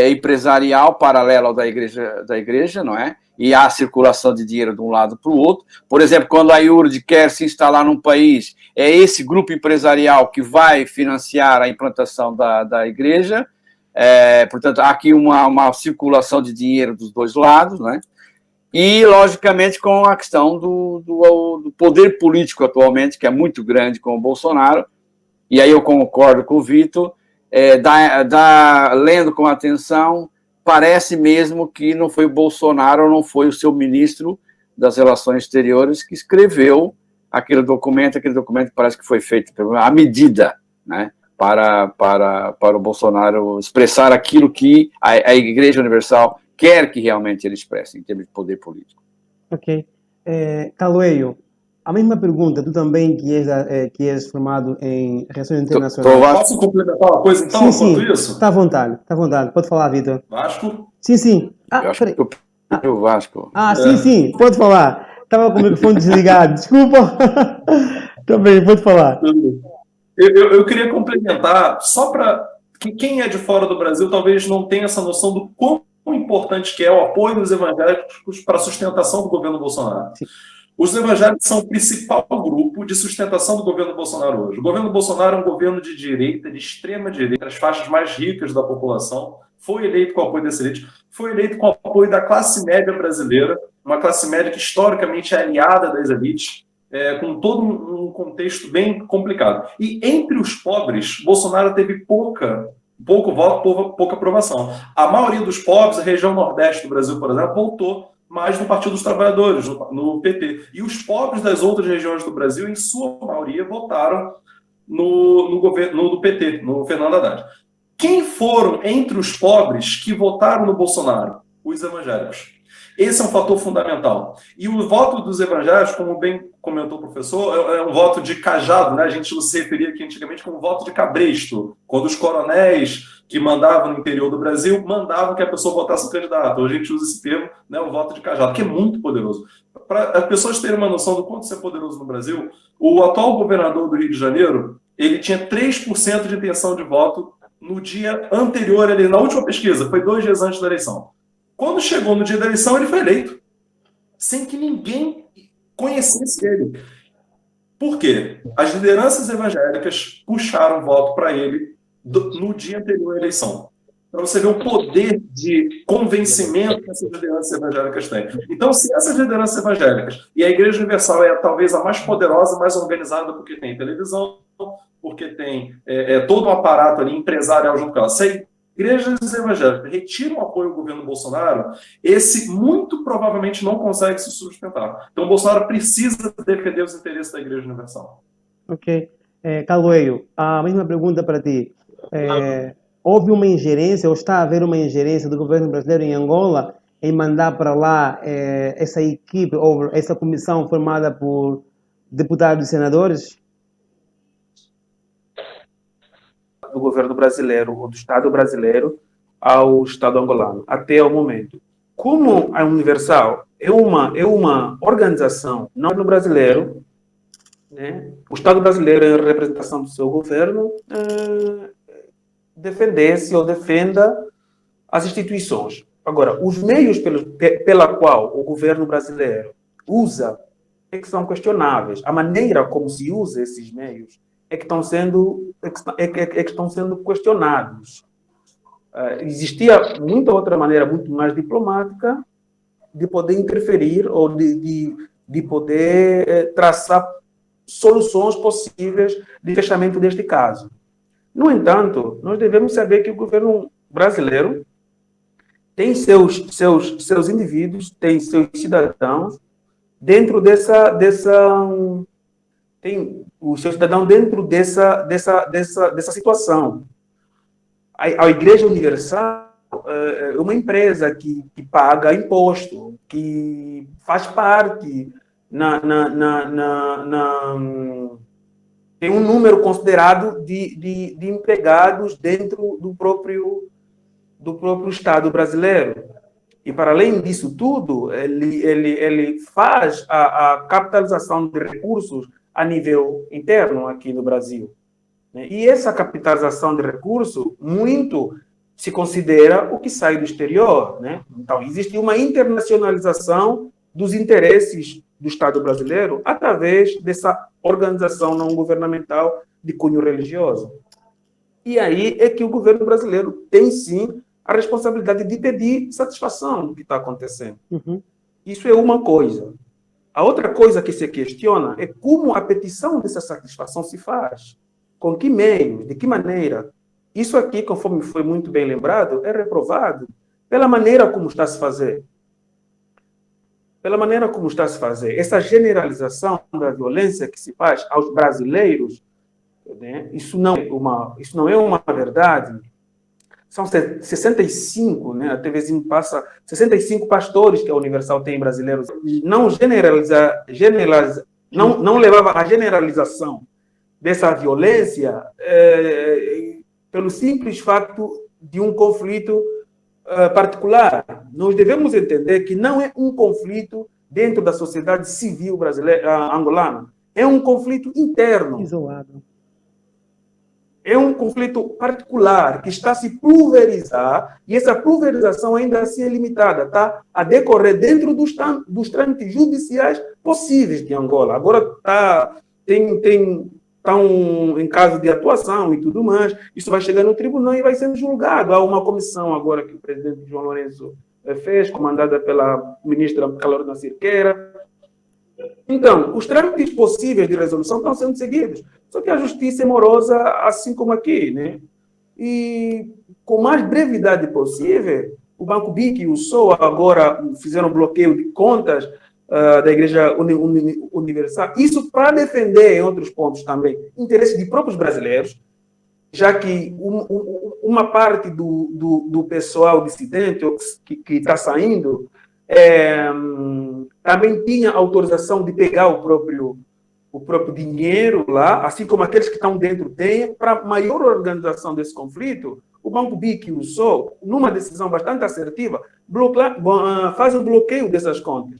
empresarial paralelo ao da igreja, não é? E há circulação de dinheiro de um lado para o outro. Por exemplo, quando a IURD quer se instalar num país, é esse grupo empresarial que vai financiar a implantação da igreja. Portanto, há aqui uma circulação de dinheiro dos dois lados, não é? E, logicamente, com a questão do poder político atualmente, que é muito grande com o Bolsonaro, e aí eu concordo com o Vitor, lendo com atenção, parece mesmo que não foi o Bolsonaro, não foi o seu ministro das Relações Exteriores que escreveu aquele documento parece que foi feito à medida, né, para o Bolsonaro expressar aquilo que a Igreja Universal quer que realmente ele expresse, em termos de poder político. Ok. Caloeio, a mesma pergunta, tu também que és formado em Relações Internacionais. Posso complementar uma coisa, então, enquanto isso? Está à vontade. Pode falar, Vitor. Vasco? Sim. Eu acho que eu o Vasco. Sim, pode falar. Estava com o microfone desligado, desculpa. Também, pode falar. Eu queria complementar, só para quem é de fora do Brasil talvez não tenha essa noção do quão importante que é o apoio dos evangélicos para a sustentação do governo Bolsonaro. Sim. Os evangélicos são o principal grupo de sustentação do governo Bolsonaro hoje. O governo Bolsonaro é um governo de direita, de extrema direita, as faixas mais ricas da população. Foi eleito com o apoio dessa elite, foi eleito com o apoio da classe média brasileira, uma classe média que historicamente é aliada das elites, com todo um contexto bem complicado. E entre os pobres, Bolsonaro teve pouco voto, pouca aprovação. A maioria dos pobres, a região nordeste do Brasil, por exemplo, votou mais no Partido dos Trabalhadores, no PT. E os pobres das outras regiões do Brasil, em sua maioria, votaram no governo do PT, no Fernando Haddad. Quem foram entre os pobres que votaram no Bolsonaro? Os evangélicos. Esse é um fator fundamental. E o voto dos evangélicos, como bem comentou o professor, é um voto de cajado, né? A gente se referia aqui antigamente como voto de cabresto, quando os coronéis que mandavam no interior do Brasil mandavam que a pessoa votasse o candidato. Hoje a gente usa esse termo, né, o voto de cajado, que é muito poderoso. Para as pessoas terem uma noção do quanto isso é poderoso no Brasil, o atual governador do Rio de Janeiro, ele tinha 3% de intenção de voto no dia anterior, na última pesquisa, foi 2 dias antes da eleição. Quando chegou no dia da eleição, ele foi eleito, sem que ninguém conhecesse ele. Por quê? As lideranças evangélicas puxaram voto para ele no dia anterior à eleição. Para você ver o poder de convencimento que essas lideranças evangélicas têm. Então, se essas lideranças evangélicas, e a Igreja Universal é talvez a mais poderosa, mais organizada, porque tem televisão, porque tem todo um aparato ali empresarial junto com ela. Se igrejas evangélicas retiram o apoio ao governo Bolsonaro, esse muito provavelmente não consegue se sustentar. Então, o Bolsonaro precisa defender os interesses da Igreja Universal. Ok. Caloeiro, a mesma pergunta para ti. Houve uma ingerência, ou está a haver uma ingerência do governo brasileiro em Angola em mandar para lá essa equipe, ou essa comissão formada por deputados e senadores? Do governo brasileiro ou do Estado brasileiro ao Estado angolano, até o momento. Como a Universal é uma organização não no brasileiro, né? O Estado brasileiro, em representação do seu governo, defendesse ou defenda as instituições. Agora, os meios pela qual o governo brasileiro usa é que são questionáveis. A maneira como se usa esses meios é que estão sendo questionados. Existia muita outra maneira, muito mais diplomática, de poder interferir ou de poder traçar soluções possíveis de fechamento deste caso. No entanto, nós devemos saber que o governo brasileiro tem seus indivíduos, tem seus cidadãos dentro tem os seus cidadãos dentro dessa situação. A Igreja Universal é uma empresa que paga imposto, que faz parte tem um número considerado de empregados dentro do próprio Estado brasileiro. E, para além disso tudo, ele faz a capitalização de recursos a nível interno aqui no Brasil. E essa capitalização de recursos, muito se considera o que sai do exterior. Né? Então, existe uma internacionalização dos interesses do Estado brasileiro através dessa organização não governamental de cunho religioso. E aí é que o governo brasileiro tem, sim, a responsabilidade de pedir satisfação do que está acontecendo. Uhum. Isso é uma coisa. A outra coisa que se questiona é como a petição dessa satisfação se faz. Com que meio, de que maneira. Isso aqui, conforme foi muito bem lembrado, é reprovado pela maneira como está a se fazer. Pela maneira como está a se fazer. Essa generalização da violência que se faz aos brasileiros, né, isso não é uma verdade. São 65, né, a TVzinho passa 65 pastores que a Universal tem brasileiros. Não não levava a generalização dessa violência pelo simples facto de um conflito particular. Nós devemos entender que não é um conflito dentro da sociedade civil brasileira, angolana. É um conflito interno. Isolado. É um conflito particular que está a se pulverizar, e essa pulverização ainda assim é limitada, está a decorrer dentro dos trâmites judiciais possíveis de Angola. Agora estão em caso de atuação e tudo mais, isso vai chegar no tribunal e vai sendo julgado. Há uma comissão agora que o presidente João Lourenço fez, comandada pela ministra Carolina Cirqueira. Então, os trâmites possíveis de resolução estão sendo seguidos. Só que a justiça é morosa, assim como aqui, né? E com mais brevidade possível, o Banco BIC e o SOA agora fizeram bloqueio de contas da Igreja Universal. Isso para defender, em outros pontos também, interesses de próprios brasileiros, já que uma parte do pessoal dissidente que está saindo também tinha autorização de pegar o próprio dinheiro lá, assim como aqueles que estão dentro têm, para maior organização desse conflito. O Banco BIC usou, numa decisão bastante assertiva, faz um bloqueio dessas contas.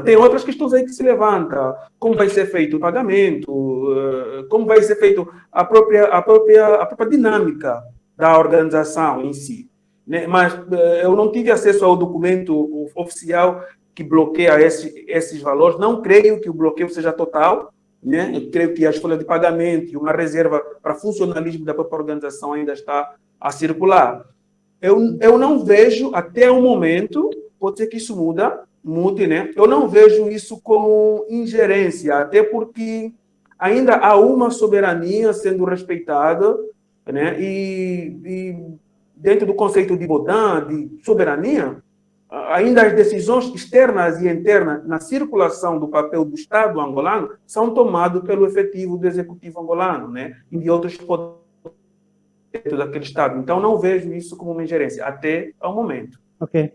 Tem outras questões aí que se levantam. Como vai ser feito o pagamento, como vai ser feito a própria dinâmica da organização em si. Né? Mas eu não tive acesso ao documento oficial que bloqueia esses valores. Não creio que o bloqueio seja total. Né? Eu creio que a escolha de pagamento e uma reserva para funcionalismo da própria organização ainda está a circular. Eu não vejo, até o momento, pode ser que isso mude, né? Eu não vejo isso como ingerência, até porque ainda há uma soberania sendo respeitada, né? E dentro do conceito de Baudin, de soberania, ainda as decisões externas e internas na circulação do papel do Estado angolano são tomadas pelo efetivo do executivo angolano, né? E de outros poderes daquele Estado. Então, não vejo isso como uma ingerência, até ao momento. Ok.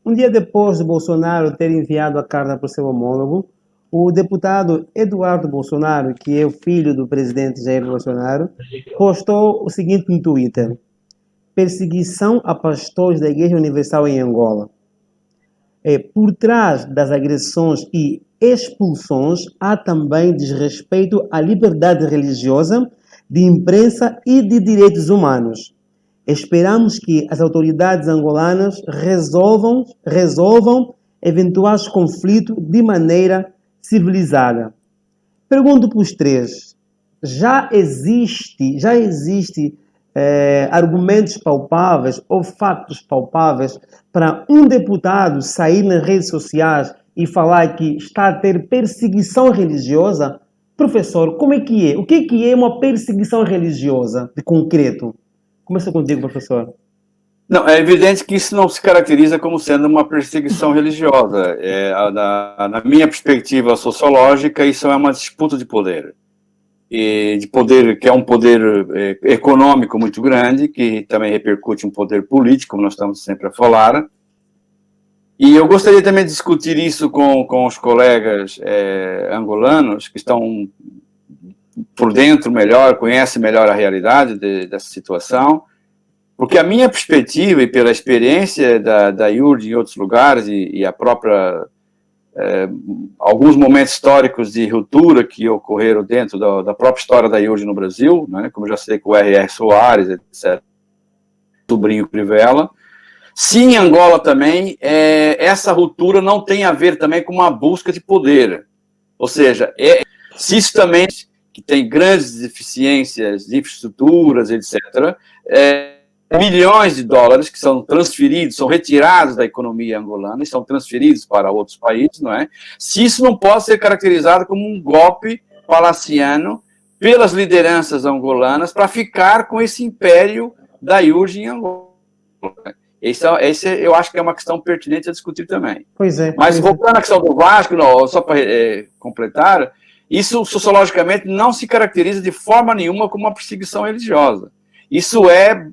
Um dia depois de Bolsonaro ter enviado a carta para o seu homólogo, o deputado Eduardo Bolsonaro, que é o filho do presidente Jair Bolsonaro, postou o seguinte no Twitter: perseguição a pastores da Igreja Universal em Angola. Por trás das agressões e expulsões há também desrespeito à liberdade religiosa, de imprensa e de direitos humanos. Esperamos que as autoridades angolanas resolvam eventuais conflitos de maneira civilizada. Pergunto para os três: já existe argumentos palpáveis ou fatos palpáveis para um deputado sair nas redes sociais e falar que está a ter perseguição religiosa? Professor, como é que é? O que é uma perseguição religiosa de concreto? Começa contigo, professor. Não, é evidente que isso não se caracteriza como sendo uma perseguição religiosa. Na minha perspectiva sociológica, isso é uma disputa de poder. E de poder que é um poder econômico muito grande, que também repercute um poder político, como nós estamos sempre a falar. E eu gostaria também de discutir isso com os colegas angolanos, que estão por dentro melhor, conhecem melhor a realidade dessa situação, porque a minha perspectiva, e pela experiência da IURD em outros lugares, e a própria alguns momentos históricos de ruptura que ocorreram dentro da própria história da IURD no Brasil, né, como já sei com o R.R. Soares, etc., sobrinho Crivella. Sim, em Angola também, essa ruptura não tem a ver também com uma busca de poder. Ou seja, se isso também, que tem grandes deficiências de infraestruturas, etc., milhões de dólares que são transferidos, são retirados da economia angolana e são transferidos para outros países, não é? Se isso não pode ser caracterizado como um golpe palaciano pelas lideranças angolanas para ficar com esse império da IURD em Angola. Esse eu acho que é uma questão pertinente a discutir também. Pois é. Mas voltando à questão do Vasco, não, só para completar, isso sociologicamente não se caracteriza de forma nenhuma como uma perseguição religiosa. Isso é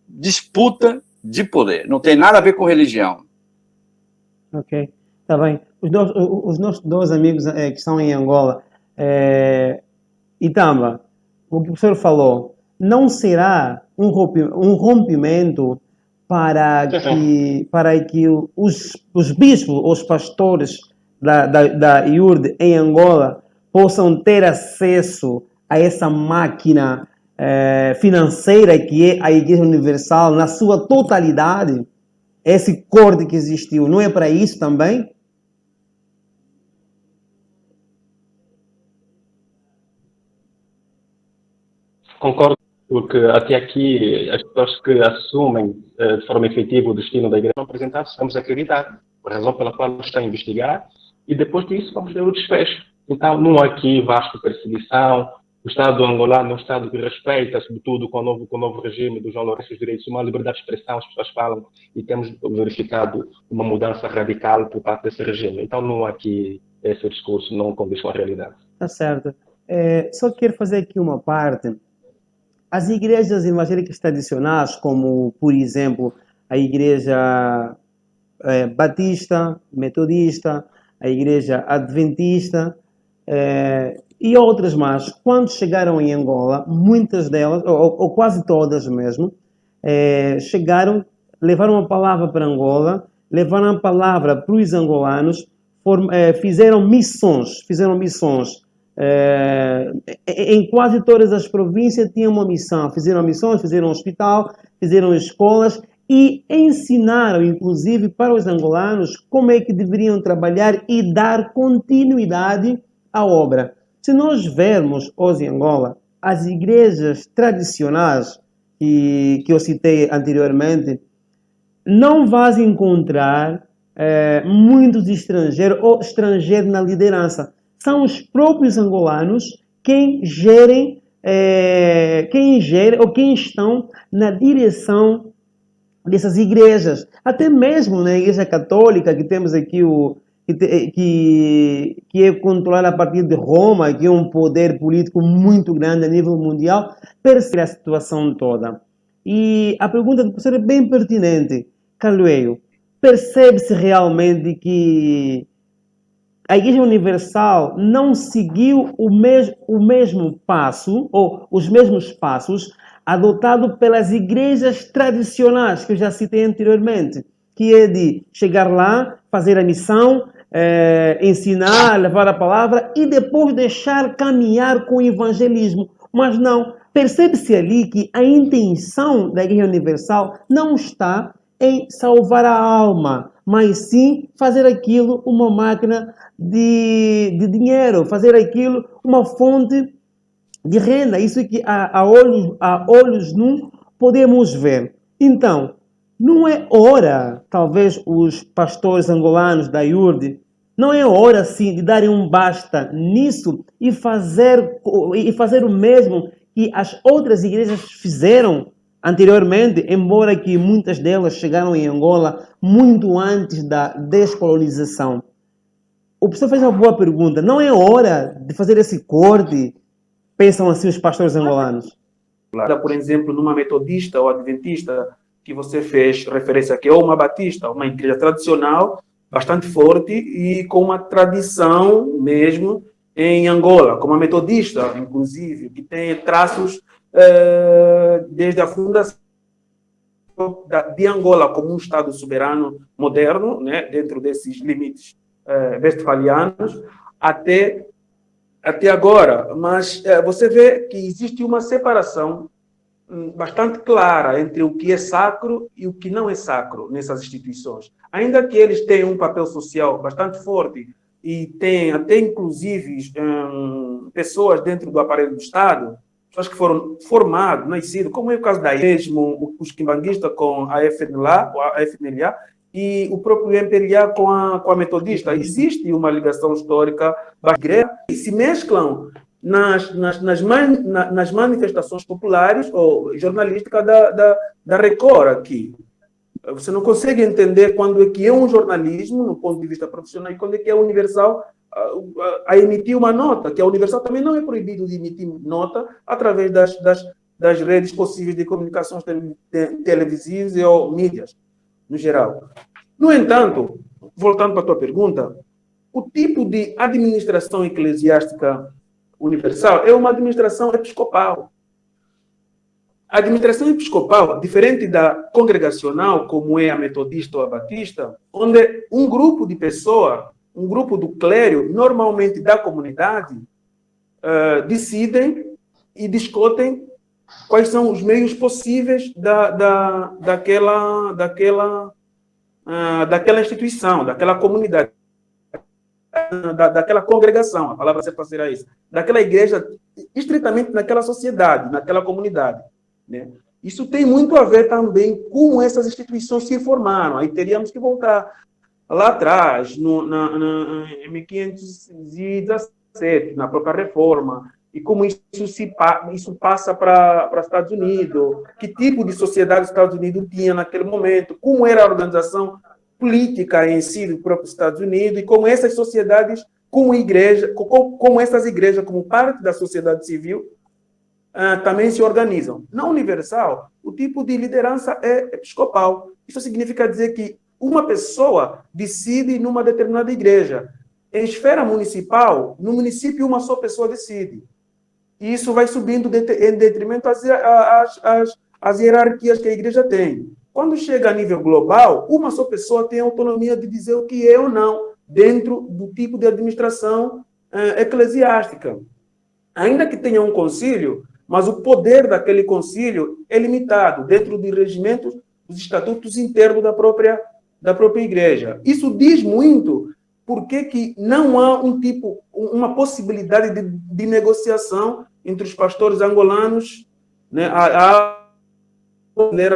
disputa de poder, não tem nada a ver com religião. Ok, está bem. Os nossos dois amigos que estão em Angola, Itamba, o professor falou, não será um rompimento para que os bispos, os pastores da IURD em Angola possam ter acesso a essa máquina financeira que é a Igreja Universal na sua totalidade? Esse corte que existiu, não é para isso também? Concordo, porque até aqui as pessoas que assumem de forma efetiva o destino da igreja vão apresentar, vamos acreditar, a razão pela qual está a investigar, e depois disso vamos ver o desfecho. Então, não há aqui vasto perseguição. O Estado angolano é um Estado que respeita, sobretudo com o novo regime do João Lourenço, os direitos humanos, liberdade de expressão, as pessoas falam, e temos verificado uma mudança radical por parte desse regime. Então, não há aqui esse discurso, não condiz com a realidade. Está certo. Só quero fazer aqui uma parte. As igrejas evangélicas tradicionais, como, por exemplo, a igreja batista, metodista, a igreja adventista e outras mais. Quando chegaram em Angola, muitas delas, ou quase todas mesmo, chegaram, levaram a palavra para Angola, levaram a palavra para os angolanos, fizeram missões. Em quase todas as províncias tinham uma missão. Fizeram missões, fizeram hospital, fizeram escolas e ensinaram, inclusive, para os angolanos como é que deveriam trabalhar e dar continuidade à obra. Se nós vermos hoje em Angola, as igrejas tradicionais que eu citei anteriormente, não vais encontrar muitos estrangeiros ou estrangeiros na liderança. São os próprios angolanos quem gerem ou quem estão na direção dessas igrejas. Até mesmo na Igreja Católica, que temos aqui que é controlada a partir de Roma, que é um poder político muito grande a nível mundial, percebe a situação toda. E a pergunta do professor é bem pertinente. Carloeio, percebe-se realmente que a Igreja Universal não seguiu o mesmo passo, ou os mesmos passos, adotados pelas igrejas tradicionais, que eu já citei anteriormente, que é de chegar lá, fazer a missão, ensinar, levar a palavra e depois deixar caminhar com o evangelismo. Mas não, percebe-se ali que a intenção da Igreja Universal não está em salvar a alma, mas sim fazer aquilo uma máquina de dinheiro, fazer aquilo uma fonte de renda. Isso é que a olhos nus podemos ver. Então, não é hora, talvez os pastores angolanos da IURD, não é hora sim de darem um basta nisso e fazer o mesmo que as outras igrejas fizeram anteriormente, embora que muitas delas chegaram em Angola muito antes da descolonização. O professor fez uma boa pergunta. Não é hora de fazer esse corte? Pensam assim os pastores angolanos. Por exemplo, numa metodista ou adventista, que você fez referência aqui, ou uma batista, uma igreja tradicional, bastante forte e com uma tradição mesmo em Angola, como a metodista, inclusive, que tem traços desde a fundação de Angola como um Estado soberano moderno, né, dentro desses limites westfalianos, até agora. Mas você vê que existe uma separação bastante clara entre o que é sacro e o que não é sacro nessas instituições. Ainda que eles tenham um papel social bastante forte e tem até, inclusive, pessoas dentro do aparelho do Estado, pessoas que foram formadas, nascidas, como é o caso da mesmo os quimbanguistas com a FNLA e o próprio MPLA com a metodista. Existe uma ligação histórica da igreja e se mesclam nas manifestações populares ou jornalísticas da Record aqui. Você não consegue entender quando é que é um jornalismo, no ponto de vista profissional, e quando é que é universal a emitir uma nota, que a Universal também não é proibido de emitir nota através das redes possíveis de comunicações televisivas ou mídias, no geral. No entanto, voltando para a tua pergunta, o tipo de administração eclesiástica universal é uma administração episcopal. A administração episcopal, diferente da congregacional, como é a metodista ou a batista, onde um grupo de pessoas, um grupo do clero, normalmente da comunidade, decidem e discutem quais são os meios possíveis daquela instituição, daquela comunidade, daquela congregação, a palavra certa será isso, daquela igreja, estritamente naquela sociedade, naquela comunidade. Né? Isso tem muito a ver também com essas instituições se formaram. Aí teríamos que voltar lá atrás, em 1517, na própria reforma, e como isso passa para os Estados Unidos, que tipo de sociedade os Estados Unidos tinha naquele momento, como era a organização política em si do próprio Estados Unidos, e como essas sociedades, como essas igrejas, como parte da sociedade civil, também se organizam. Na Universal, o tipo de liderança é episcopal. Isso significa dizer que uma pessoa decide numa determinada igreja. Em esfera municipal, no município, uma só pessoa decide. E isso vai subindo em detrimento às hierarquias que a igreja tem. Quando chega a nível global, uma só pessoa tem autonomia de dizer o que é ou não, dentro do tipo de administração eclesiástica. Ainda que tenha um concílio, mas o poder daquele concílio é limitado dentro dos regimentos, dos estatutos internos da própria igreja. Isso diz muito porque que não há uma possibilidade de negociação entre os pastores angolanos, né,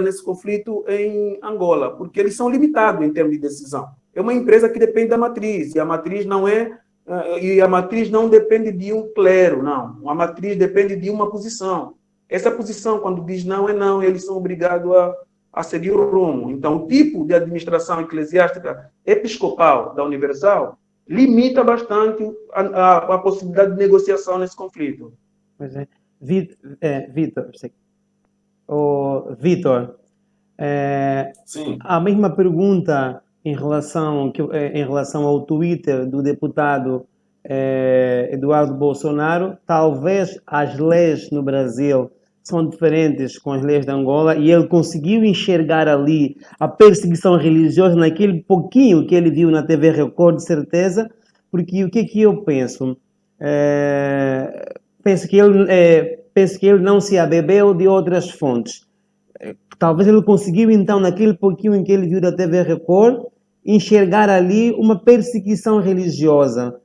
nesse conflito em Angola, porque eles são limitados em termos de decisão. É uma empresa que depende da matriz, e a matriz não depende de um clero, não. A matriz depende de uma posição. Essa posição, quando diz não, é não, eles são obrigados a seguir o rumo. Então, o tipo de administração eclesiástica episcopal da Universal limita bastante a possibilidade de negociação nesse conflito. Pois é. Vitor, Sim. a mesma pergunta em relação ao Twitter do deputado Eduardo Bolsonaro. Talvez as leis no Brasil são diferentes com as leis de Angola e ele conseguiu enxergar ali a perseguição religiosa naquele pouquinho que ele viu na TV Record, de certeza, porque o que é que eu penso? Penso que ele não se abebeu de outras fontes. Talvez ele conseguiu, então, naquele pouquinho em que ele viu da TV Record, enxergar ali uma perseguição religiosa.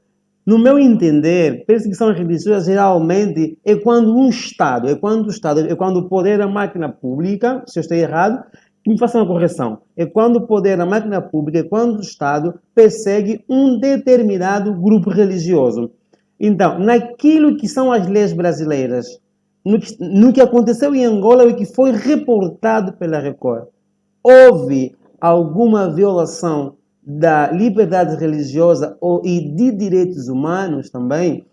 No meu entender, perseguição religiosa geralmente é quando o poder da máquina pública, se eu estou errado, me faça uma correção, é quando o poder da máquina pública, é quando o Estado persegue um determinado grupo religioso. Então, naquilo que são as leis brasileiras, no que aconteceu em Angola e que foi reportado pela Record, houve alguma violação da liberdade religiosa e de direitos humanos também?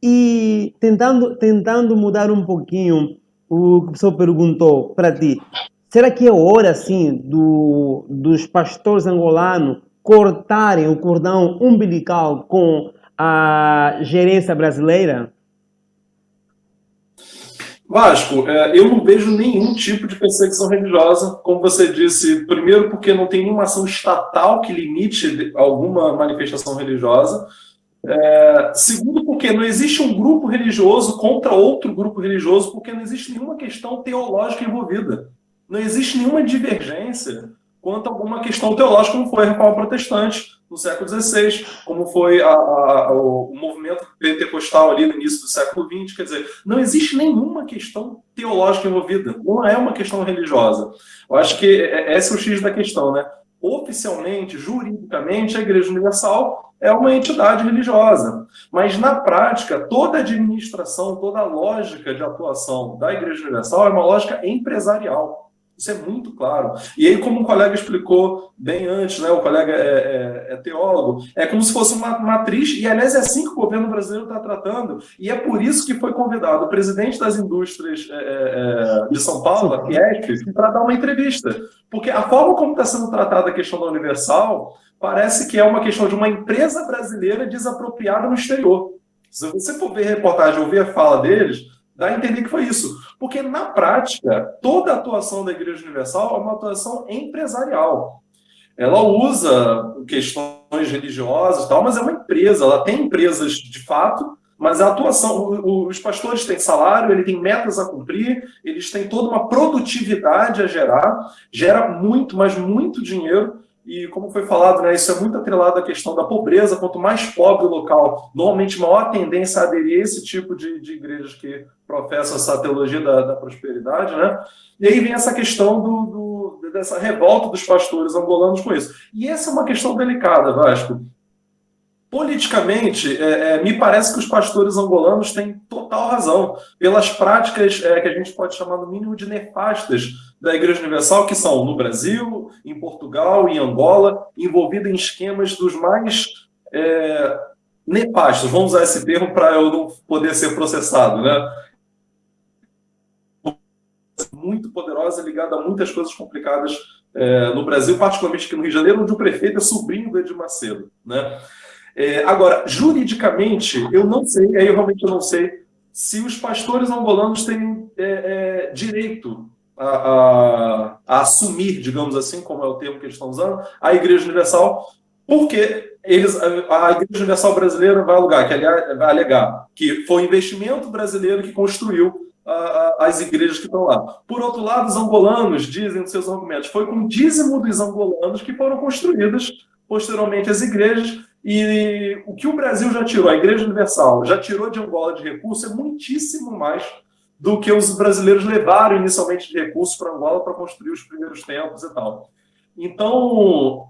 E tentando mudar um pouquinho o que o professor perguntou para ti, será que é hora, assim, dos pastores angolanos cortarem o cordão umbilical com a gerência brasileira? Vasco, eu não vejo nenhum tipo de perseguição religiosa, como você disse, primeiro porque não tem nenhuma ação estatal que limite alguma manifestação religiosa, segundo porque não existe um grupo religioso contra outro grupo religioso, porque não existe nenhuma questão teológica envolvida, não existe nenhuma divergência quanto a alguma questão teológica, como foi a Reforma Protestante no século XVI, como foi o movimento pentecostal ali no início do século XX. Quer dizer, não existe nenhuma questão teológica envolvida, não é uma questão religiosa. Eu acho que esse é o X da questão, né? Oficialmente, juridicamente, a Igreja Universal é uma entidade religiosa, mas na prática, toda a administração, toda a lógica de atuação da Igreja Universal é uma lógica empresarial. Isso é muito claro. E aí, como o colega explicou bem antes, né, o colega é teólogo, é como se fosse uma matriz, e aliás é assim que o governo brasileiro está tratando, e é por isso que foi convidado o presidente das indústrias de São Paulo, a Fiesp, para dar uma entrevista. Porque a forma como está sendo tratada a questão da Universal parece que é uma questão de uma empresa brasileira desapropriada no exterior. Se você for ver reportagem, ouvir a fala deles, dá a entender que foi isso. Porque, na prática, toda a atuação da Igreja Universal é uma atuação empresarial. Ela usa questões religiosas e tal, mas é uma empresa. Ela tem empresas de fato, mas a atuação... Os pastores têm salário, ele tem metas a cumprir, eles têm toda uma produtividade a gerar, gera muito, mas muito dinheiro. E como foi falado, né, isso é muito atrelado à questão da pobreza. Quanto mais pobre o local, normalmente maior tendência a aderir a esse tipo de igrejas que professam essa teologia da prosperidade, né? E aí vem essa questão dessa revolta dos pastores angolanos com isso. E essa é uma questão delicada, Vasco. Politicamente, me parece que os pastores angolanos têm total razão pelas práticas que a gente pode chamar, no mínimo, de nefastas da Igreja Universal, que são no Brasil, em Portugal, em Angola, envolvida em esquemas dos mais nefastos. Vamos usar esse termo para eu não poder ser processado, né? Muito poderosa, ligada a muitas coisas complicadas no Brasil, particularmente aqui no Rio de Janeiro, onde o prefeito é sobrinho do Edir Macedo, né? Agora, juridicamente, eu não sei, aí eu realmente não sei se os pastores angolanos têm direito a assumir, digamos assim, como é o termo que eles estão usando, a Igreja Universal, porque a Igreja Universal Brasileira vai alegar que foi o investimento brasileiro que construiu as igrejas que estão lá. Por outro lado, os angolanos dizem nos seus argumentos, foi com o dízimo dos angolanos que foram construídas posteriormente as igrejas, e o que o Brasil já tirou, a Igreja Universal já tirou de Angola de recursos é muitíssimo mais do que os brasileiros levaram inicialmente de recursos para Angola para construir os primeiros templos e tal. Então,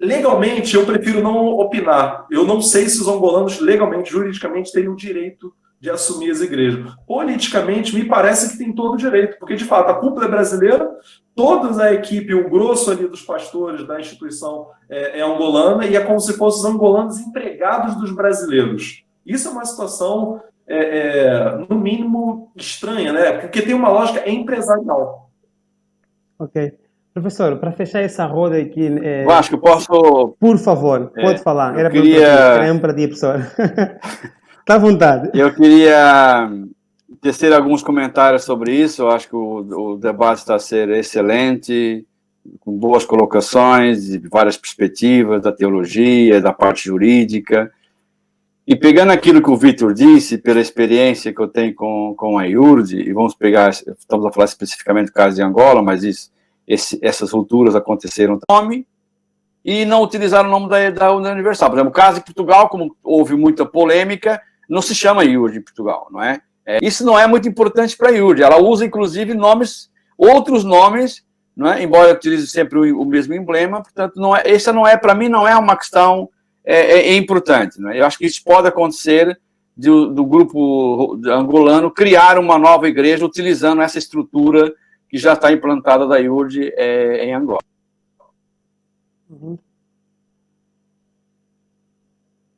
legalmente, eu prefiro não opinar. Eu não sei se os angolanos, legalmente, juridicamente, teriam o direito de assumir as igrejas. Politicamente, me parece que tem todo o direito, porque, de fato, a cúpula é brasileira, toda a equipe, o grosso ali dos pastores da instituição é angolana, e é como se fossem os angolanos empregados dos brasileiros. Isso é uma situação, no mínimo, estranha, né? Porque tem uma lógica empresarial. Ok. Professor, para fechar essa roda aqui... Vasco, posso... Por favor, pode falar. Era para ti, professor. Está à vontade. Eu queria tecer alguns comentários sobre isso. Eu acho que o debate está a ser excelente, com boas colocações, de várias perspectivas, da teologia, da parte jurídica. E pegando aquilo que o Vitor disse, pela experiência que eu tenho com a IURD, e estamos a falar especificamente do caso de Angola, mas essas rupturas aconteceram nome e não utilizaram o nome da Universal. Por exemplo, o caso de Portugal, como houve muita polêmica, não se chama IURD em Portugal, não é? Isso não é muito importante para a IURD. Ela usa, inclusive, outros nomes, não é? Embora utilize sempre o mesmo emblema. Portanto, essa não é, para mim, não é uma questão importante. Não é? Eu acho que isso pode acontecer do grupo angolano criar uma nova igreja utilizando essa estrutura que já está implantada da IURD em Angola. Uhum.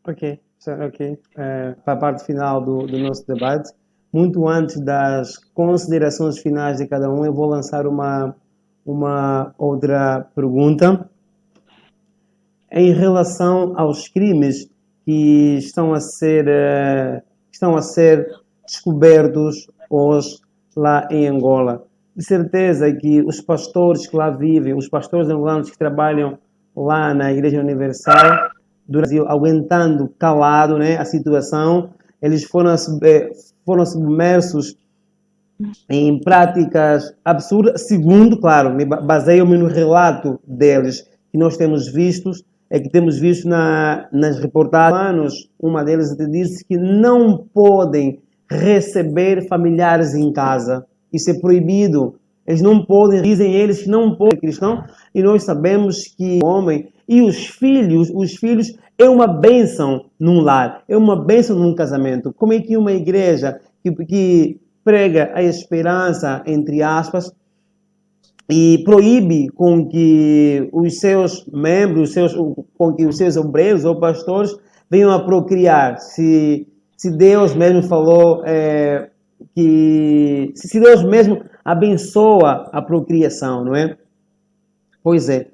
Ok. Para a parte final do nosso debate, muito antes das considerações finais de cada um, eu vou lançar uma outra pergunta em relação aos crimes que estão a ser descobertos hoje lá em Angola. De certeza que os pastores que lá vivem, os pastores angolanos que trabalham lá na Igreja Universal do Brasil, aguentando calado, né, a situação, eles foram submersos em práticas absurdas, segundo, claro, me baseio-me no relato deles, que nós temos visto nas reportagens, uma delas disse que não podem receber familiares em casa. Isso é proibido. Eles não podem, dizem eles que não podem, cristão, e nós sabemos que o homem e os filhos é uma bênção num lar, é uma bênção num casamento. Como é que uma igreja que prega a esperança, entre aspas, e proíbe com que os seus membros, com que os seus obreiros ou pastores venham a procriar? Se Deus mesmo falou se Deus mesmo abençoa a procriação, não é? Pois é.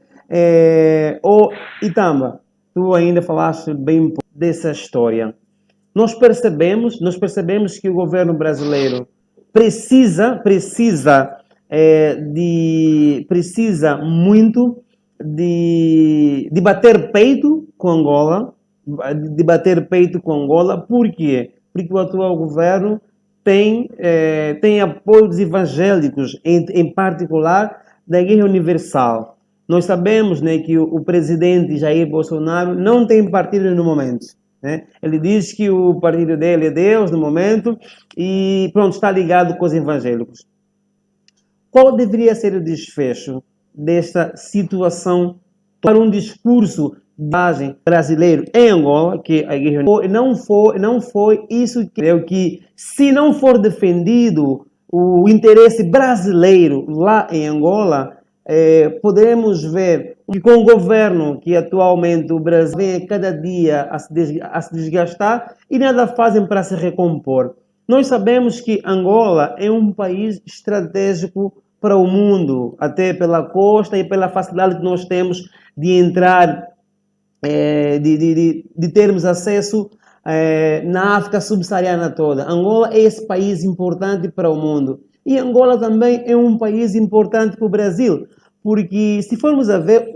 Itamba, tu ainda falaste bem dessa história. Nós percebemos que o governo brasileiro precisa muito de bater peito com Angola, Por quê? Porque o atual governo tem apoio dos evangélicos, em particular da Igreja Universal. Nós sabemos, né, que o presidente Jair Bolsonaro não tem partido no momento. Né? Ele diz que o partido dele é Deus no momento e pronto, está ligado com os evangélicos. Qual deveria ser o desfecho desta situação para um discurso brasileiro em Angola, que a igreja não foi isso que, se não for defendido o interesse brasileiro lá em Angola, poderemos ver que com o governo que atualmente o Brasil vem cada dia a se desgastar e nada fazem para se recompor. Nós sabemos que Angola é um país estratégico para o mundo, até pela costa e pela facilidade que nós temos de entrar, de termos acesso na África subsaariana toda. Angola é esse país importante para o mundo. E Angola também é um país importante para o Brasil, porque se formos a ver,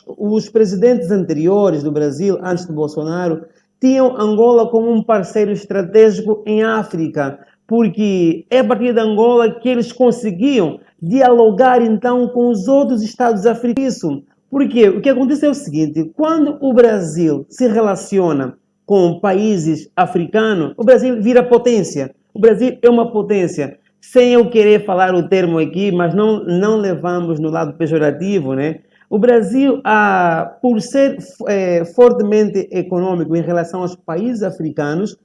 os presidentes anteriores do Brasil, antes de Bolsonaro, tinham Angola como um parceiro estratégico em África, porque é a partir de Angola que eles conseguiam dialogar então com os outros estados africanos. Porque o que acontece é o seguinte: quando o Brasil se relaciona com países africanos, o Brasil vira potência. O Brasil é uma potência. Sem eu querer falar o termo aqui, mas não levamos no lado pejorativo, né? O Brasil, por ser fortemente econômico em relação aos países africanos,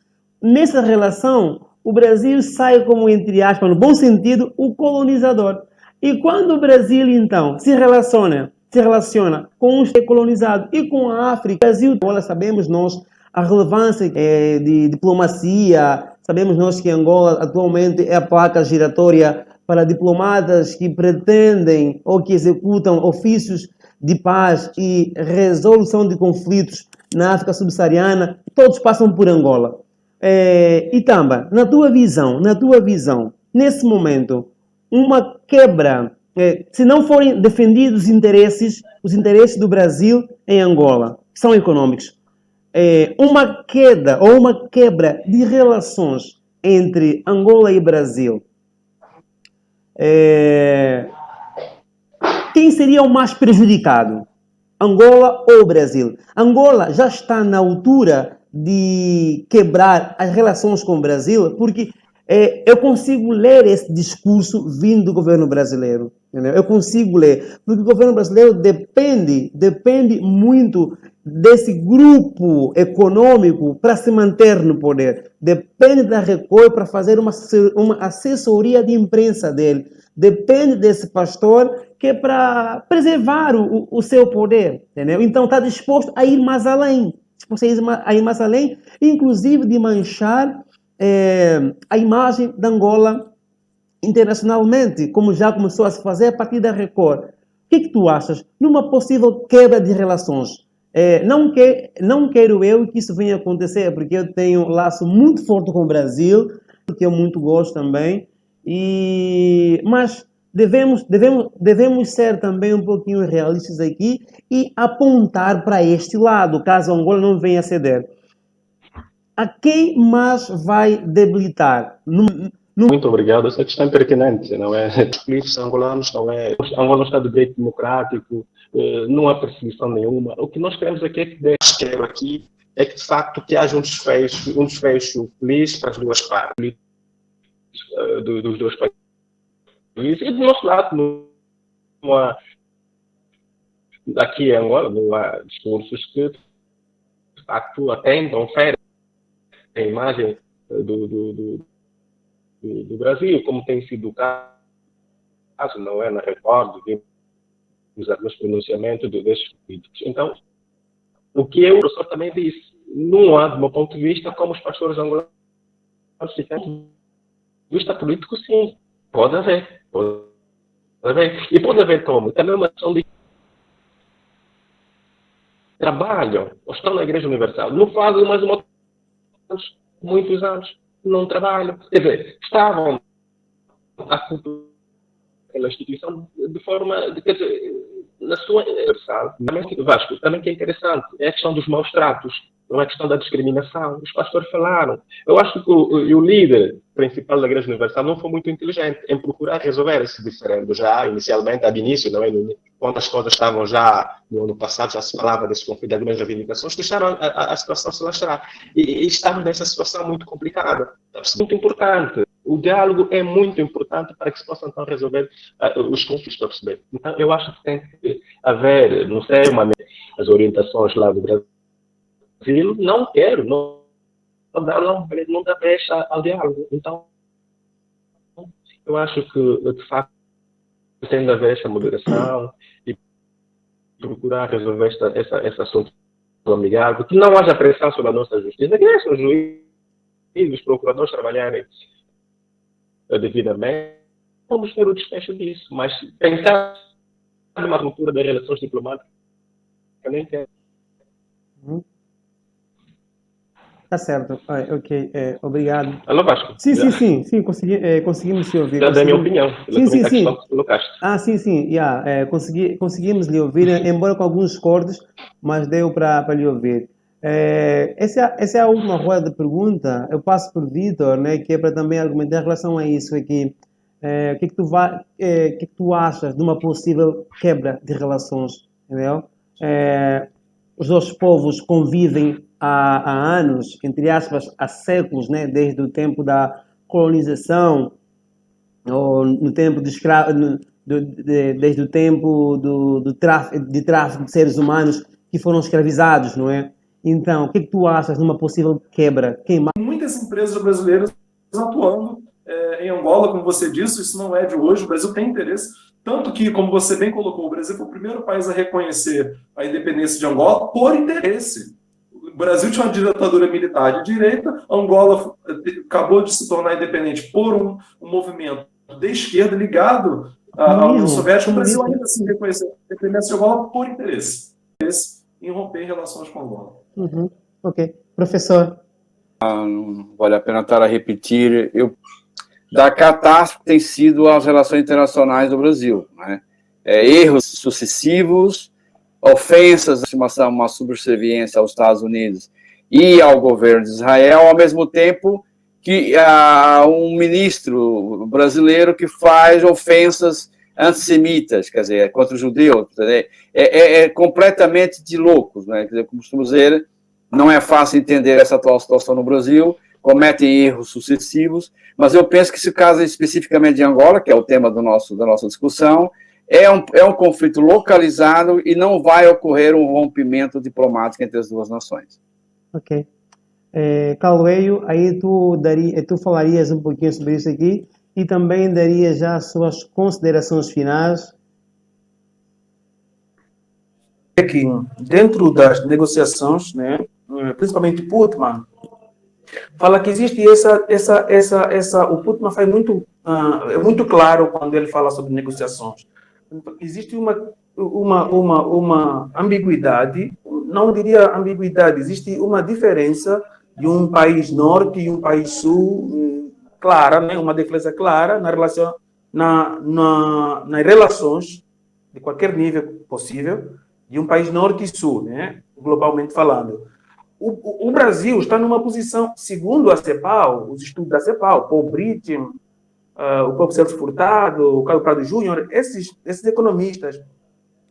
nessa relação, o Brasil sai como, entre aspas, no bom sentido, o colonizador. E quando o Brasil, então, se relaciona com os colonizados e com a África, o Brasil, sabemos nós a relevância de diplomacia, sabemos nós que Angola atualmente é a placa giratória para diplomatas que pretendem ou que executam ofícios de paz e resolução de conflitos na África subsaariana, todos passam por Angola. E também, na tua visão, nesse momento, uma quebra, se não forem defendidos os interesses do Brasil em Angola, que são econômicos, uma queda ou uma quebra de relações entre Angola e Brasil, quem seria o mais prejudicado? Angola ou Brasil? Angola já está na altura de quebrar as relações com o Brasil, porque eu consigo ler esse discurso vindo do governo brasileiro. Entendeu? Eu consigo ler, porque o governo brasileiro depende muito desse grupo econômico para se manter no poder. Depende da Record para fazer uma assessoria de imprensa dele. Depende desse pastor que é para preservar o seu poder. Entendeu? Então está disposto a ir mais além. Inclusive de manchar a imagem de Angola internacionalmente, como já começou a se fazer a partir da Record. O que tu achas numa possível quebra de relações? Não quero eu que isso venha acontecer, porque eu tenho um laço muito forte com o Brasil, que eu muito gosto também, mas devemos ser também um pouquinho realistas aqui e apontar para este lado, caso Angola não venha a ceder. A quem mais vai debilitar? Muito obrigado. Essa questão é pertinente, não é? Os políticos angolanos, não é? Angola é um Estado de Direito democrático, não há perseguição nenhuma. O que nós queremos aqui é que de facto que haja um desfecho feliz para as duas partes, dos dois países. E do nosso lado, não há, aqui em Angola, não há discursos que de facto atentam, ferem a imagem do Brasil, como tem sido o caso, não é? Na Record, nos pronunciamentos desses políticos. Então, o que o professor também disse, não há, do meu ponto de vista, como os pastores angolanos se têm, do vista político, sim, pode haver. E pode haver como? Também uma questão de trabalham, ou estão na Igreja Universal, não fazem mais muitos anos, não trabalham. Quer dizer, estavam pela instituição de forma, quer dizer, na sua universal. Vasco, também que é interessante, é a questão dos maus tratos, não é a questão da discriminação. Os pastores falaram. Eu acho que o líder principal da Igreja Universal não foi muito inteligente em procurar resolver esse diferendo já, inicialmente, de início, não é? Quando as coisas estavam já, no ano passado, já se falava desse conflito das mesmas reivindicações, deixaram a situação se lastrar. E estamos nessa situação muito complicada. É muito importante. O diálogo é muito importante para que se possam, então, resolver os conflitos, para perceber. Então, eu acho que tem que haver, não sei, as orientações lá do Brasil, não dá brecha ao diálogo. Então, eu acho que, de facto, tem de haver essa moderação e procurar resolver esse assunto amigável, que não haja pressão sobre a nossa justiça, que deixem os juízes, os procuradores trabalharem devidamente vamos ter o desfecho disso. Mas pensar numa ruptura das relações diplomáticas, eu nem quero. Tá certo. Ok, obrigado. Alô, Vasco? Sim, conseguimos te ouvir. Já dei a minha opinião pela Sim. questão que tu colocaste. Sim, conseguimos lhe ouvir, embora com alguns cortes, mas deu para lhe ouvir. Essa é a última roda de pergunta. Eu passo por Vitor, né, que é para também argumentar em relação a isso aqui. O que tu achas de uma possível quebra de relações, entendeu? Os dois povos convivem há anos, entre aspas, há séculos, né? Desde o tempo da colonização, ou no tempo de desde o tempo do tráfico de seres humanos que foram escravizados, não é? Então, o que tu achas de uma possível quebra? Muitas empresas brasileiras atuando em Angola, como você disse, isso não é de hoje, o Brasil tem interesse. Tanto que, como você bem colocou, o Brasil foi o primeiro país a reconhecer a independência de Angola por interesse. O Brasil tinha uma ditadura militar de direita, Angola acabou de se tornar independente por um movimento de esquerda ligado à União Soviética. O Brasil ainda assim reconheceu a independência de Angola por interesse em romper relações com Angola. Ok. Professor? Não vale a pena estar a repetir. Da catástrofe que tem sido as relações internacionais do Brasil, né? Erros sucessivos, ofensas, uma subserviência aos Estados Unidos e ao governo de Israel, ao mesmo tempo que há um ministro brasileiro que faz ofensas antissemitas, quer dizer, contra os judeus. É completamente de loucos, né? Quer dizer, como costumamos dizer, não é fácil entender essa atual situação no Brasil, cometem erros sucessivos, mas eu penso que se o caso especificamente de Angola, que é o tema da nossa discussão, é um conflito localizado e não vai ocorrer um rompimento diplomático entre as duas nações. Ok. Caloeio, aí tu falarias um pouquinho sobre isso aqui e também darias já as suas considerações finais. Que dentro das negociações, né, principalmente Putman, fala que existe o Putman faz é muito claro quando ele fala sobre negociações. Existe uma ambiguidade, não diria ambiguidade, existe uma diferença de um país norte e um país sul, clara, né, uma diferença clara nas relações de qualquer nível possível de um país norte e sul, né, globalmente falando. O Brasil está numa posição, segundo a CEPAL, os estudos da CEPAL, Paul Brittin, o próprio Celso Furtado, o Carlos Prado Júnior, esses economistas,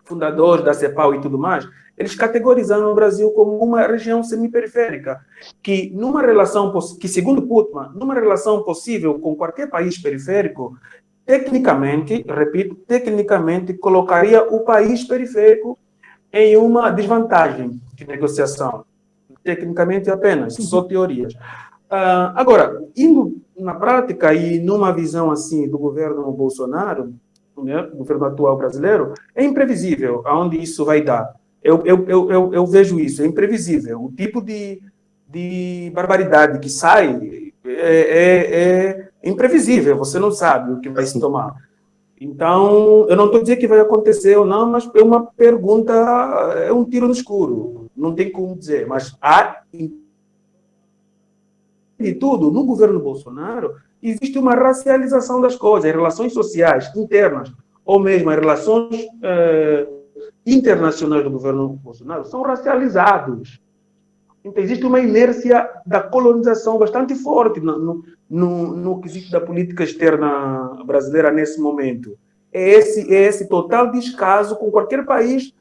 fundadores da CEPAL e tudo mais, eles categorizaram o Brasil como uma região semiperiférica, que numa relação, que segundo Putman, numa relação possível com qualquer país periférico, tecnicamente, repito, tecnicamente colocaria o país periférico em uma desvantagem de negociação. Tecnicamente apenas, só teorias. Agora, indo na prática e numa visão assim do governo Bolsonaro, né, do governo atual brasileiro, é imprevisível aonde isso vai dar. Eu vejo isso, é imprevisível. O tipo de barbaridade que sai é imprevisível, você não sabe o que vai se tomar. Então, eu não estou dizendo que vai acontecer ou não, mas é uma pergunta, é um tiro no escuro. Não tem como dizer, mas há, de tudo, no governo Bolsonaro, existe uma racialização das coisas, as relações sociais internas, ou mesmo as relações internacionais do governo Bolsonaro, são racializados. Então, existe uma inércia da colonização bastante forte no quesito da política externa brasileira nesse momento. É esse total descaso com qualquer país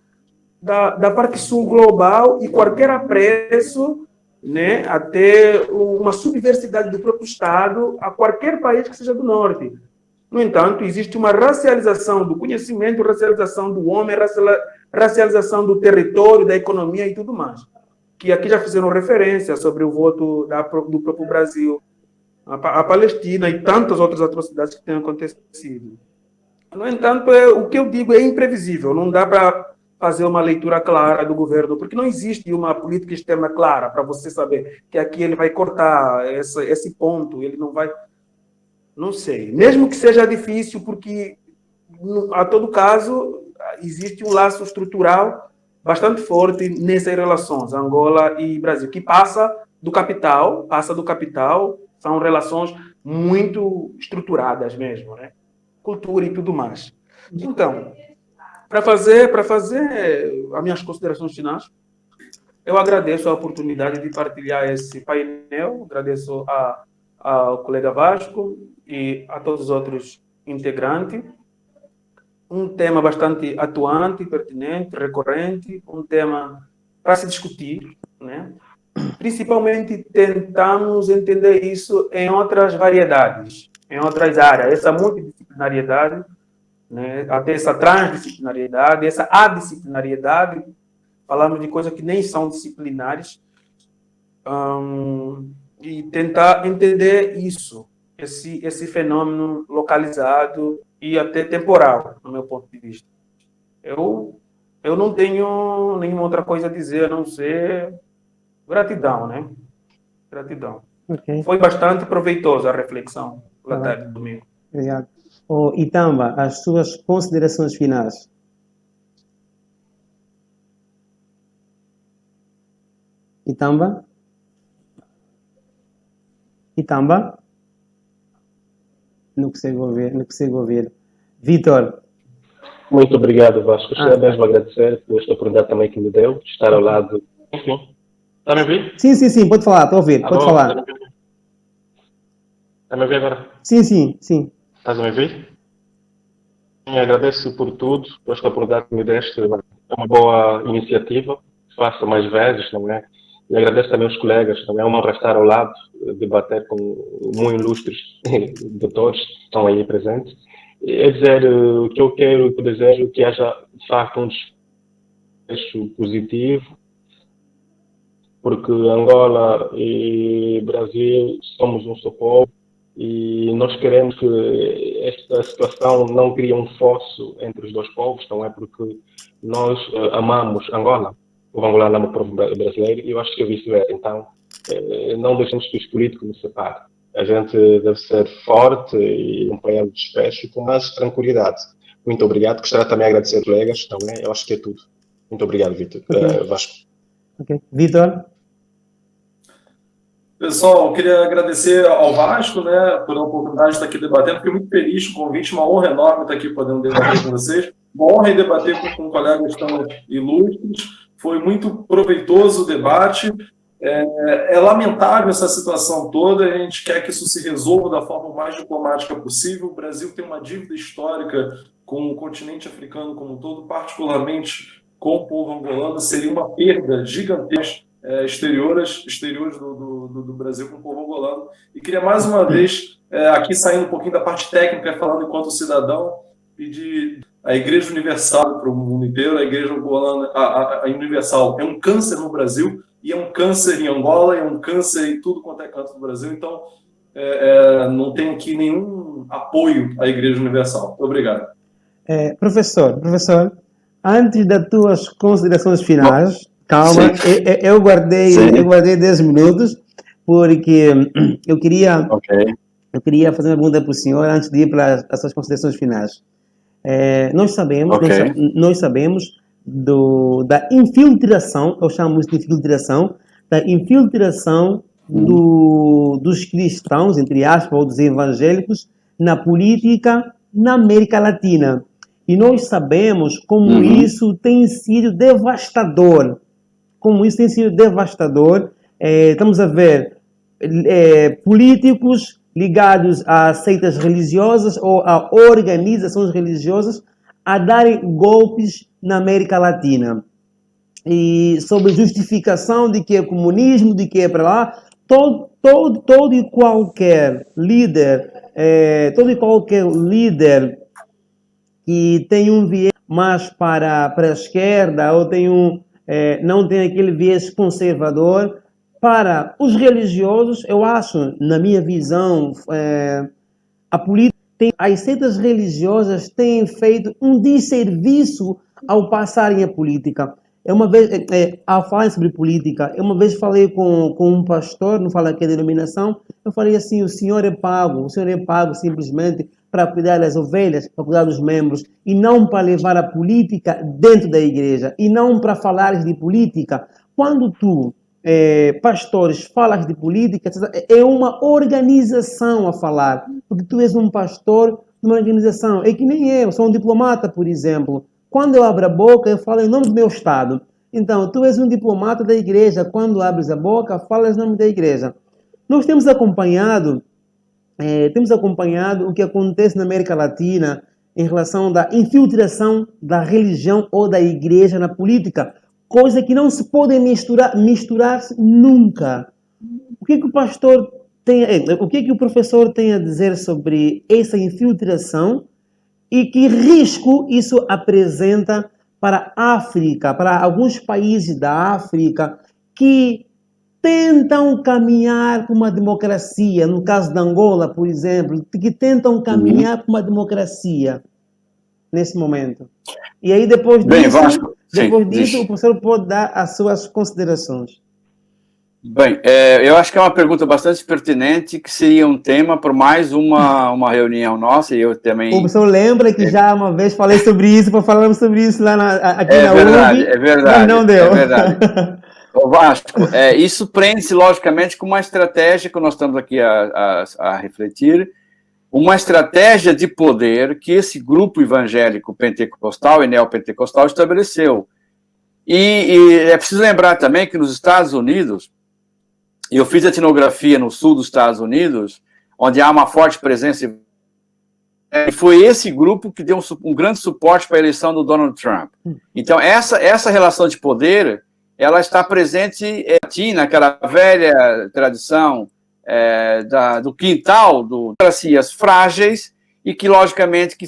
da parte sul global e qualquer apreço, né, até uma subversidade do próprio Estado a qualquer país que seja do norte. No entanto, existe uma racialização do conhecimento, racialização do homem, racialização do território, da economia e tudo mais. Que aqui já fizeram referência sobre o voto do próprio Brasil, a Palestina e tantas outras atrocidades que têm acontecido. No entanto, o que eu digo é imprevisível, não dá para fazer uma leitura clara do governo, porque não existe uma política externa clara para você saber que aqui ele vai cortar esse ponto, ele não Não sei. Mesmo que seja difícil, porque a todo caso existe um laço estrutural bastante forte nessas relações, Angola e Brasil, que passa do capital, são relações muito estruturadas mesmo, né? Cultura e tudo mais. Então, para fazer as minhas considerações finais, eu agradeço a oportunidade de partilhar esse painel, agradeço ao colega Vasco e a todos os outros integrantes. Um tema bastante atuante, pertinente, recorrente, um tema para se discutir, né? Principalmente tentamos entender isso em outras variedades, em outras áreas, essa multidisciplinariedade, né? Até essa transdisciplinariedade, essa adisciplinariedade, falamos de coisas que nem são disciplinares, e tentar entender isso, esse fenômeno localizado e até temporal, no meu ponto de vista. Eu não tenho nenhuma outra coisa a dizer, a não ser gratidão, né? Gratidão. Ok, Foi bastante proveitosa a reflexão Tá na bem. tarde de domingo. obrigado. Itamba, as suas considerações finais. Itamba? Itamba? Não consigo ouvir. Vitor, Muito obrigado, Vasco. Gostaria Ah. mesmo de agradecer por esta oportunidade também que me deu, de estar ao lado. Enfim. Está a me ouvir? sim, pode falar, estou a ouvir, pode Alô? falar. Está a me ouvir agora? Sim. Estás a me ouvir? Sim, agradeço por tudo, por esta oportunidade que me deste. É uma boa iniciativa, faça mais vezes, não é? E agradeço também aos colegas, também é uma honra estar ao lado, debater com muito ilustres doutores que estão aí presentes. É dizer o que eu quero e que desejo que haja, de facto, um desfecho positivo, porque Angola e Brasil somos um só povo e nós queremos que esta situação não crie um fosso entre os dois povos, não é? Porque nós amamos Angola, o angolano ama o povo brasileiro e eu acho que é vice-versa. Então, não deixemos que os políticos nos separem. A gente deve ser forte e acompanhar o desfecho com mais tranquilidade. Muito obrigado. Gostaria também de agradecer aos colegas, também. Eu acho que é tudo. Muito obrigado, Vitor. Vasco. Ok. Vitor? Pessoal, eu queria agradecer ao Vasco, né, por a oportunidade de estar aqui debatendo. Fiquei muito feliz com o convite, uma honra enorme estar aqui podendo debater com vocês. Uma honra em debater com colegas tão ilustres. Foi muito proveitoso o debate. É lamentável essa situação toda, a gente quer que isso se resolva da forma mais diplomática possível. O Brasil tem uma dívida histórica com o continente africano como um todo, particularmente com o povo angolano. Seria uma perda gigantesca exteriores do Brasil com o povo angolano. E queria mais uma vez, aqui saindo um pouquinho da parte técnica, falando enquanto cidadão, pedir a Igreja Universal para o mundo inteiro. A Igreja angolana, a Universal, é um câncer no Brasil, e é um câncer em Angola, é um câncer em tudo quanto é canto do Brasil. Então, não tem aqui nenhum apoio à Igreja Universal. Muito obrigado. Professor, antes das tuas considerações finais, calma, eu guardei 10 minutos, porque eu queria fazer uma pergunta para o senhor antes de ir para as suas considerações finais. Nós sabemos da infiltração, eu chamo isso de infiltração, da infiltração dos cristãos, entre aspas, ou dos evangélicos, na política na América Latina. E nós sabemos como isso tem sido devastador. Estamos a ver políticos ligados a seitas religiosas ou a organizações religiosas a darem golpes na América Latina. E sobre justificação de que é comunismo, de que é para lá, todo e qualquer líder, que tem um viés mais para a esquerda ou não tem aquele viés conservador, para os religiosos, eu acho, na minha visão, a política, as seitas religiosas têm feito um desserviço ao passarem a política. uma vez, ao falar sobre política, eu uma vez falei com um pastor, não falo aqui a denominação, eu falei assim, o senhor é pago simplesmente para cuidar das ovelhas, para cuidar dos membros, e não para levar a política dentro da igreja, e não para falar de política. Quando tu, pastores, falas de política, é uma organização a falar, porque tu és um pastor de uma organização, é que nem eu, sou um diplomata, por exemplo. Quando eu abro a boca, eu falo em nome do meu Estado. Então, tu és um diplomata da igreja, quando abres a boca, falas em nome da igreja. Nós temos acompanhado o que acontece na América Latina em relação da infiltração da religião ou da igreja na política, coisa que não se pode misturar nunca. O que o pastor o que o professor tem a dizer sobre essa infiltração e que risco isso apresenta para a África, para alguns países da África que tentam caminhar para uma democracia, no caso da Angola, por exemplo, que tentam caminhar para uma democracia nesse momento. E aí depois disso, o professor pode dar as suas considerações. Bem, eu acho que é uma pergunta bastante pertinente, que seria um tema para mais uma reunião nossa, e eu também... O professor lembra que já uma vez falei sobre isso, falamos sobre isso lá aqui na verdade, URB, é verdade, mas não deu. É verdade. Ô Vasco, isso prende-se logicamente com uma estratégia que nós estamos aqui a refletir, uma estratégia de poder que esse grupo evangélico pentecostal e neopentecostal estabeleceu. E é preciso lembrar também que nos Estados Unidos, eu fiz etnografia no sul dos Estados Unidos, onde há uma forte presença, e foi esse grupo que deu um grande suporte para a eleição do Donald Trump. Então, essa relação de poder, ela está presente naquela velha tradição do quintal, do democracias frágeis, e que, logicamente, que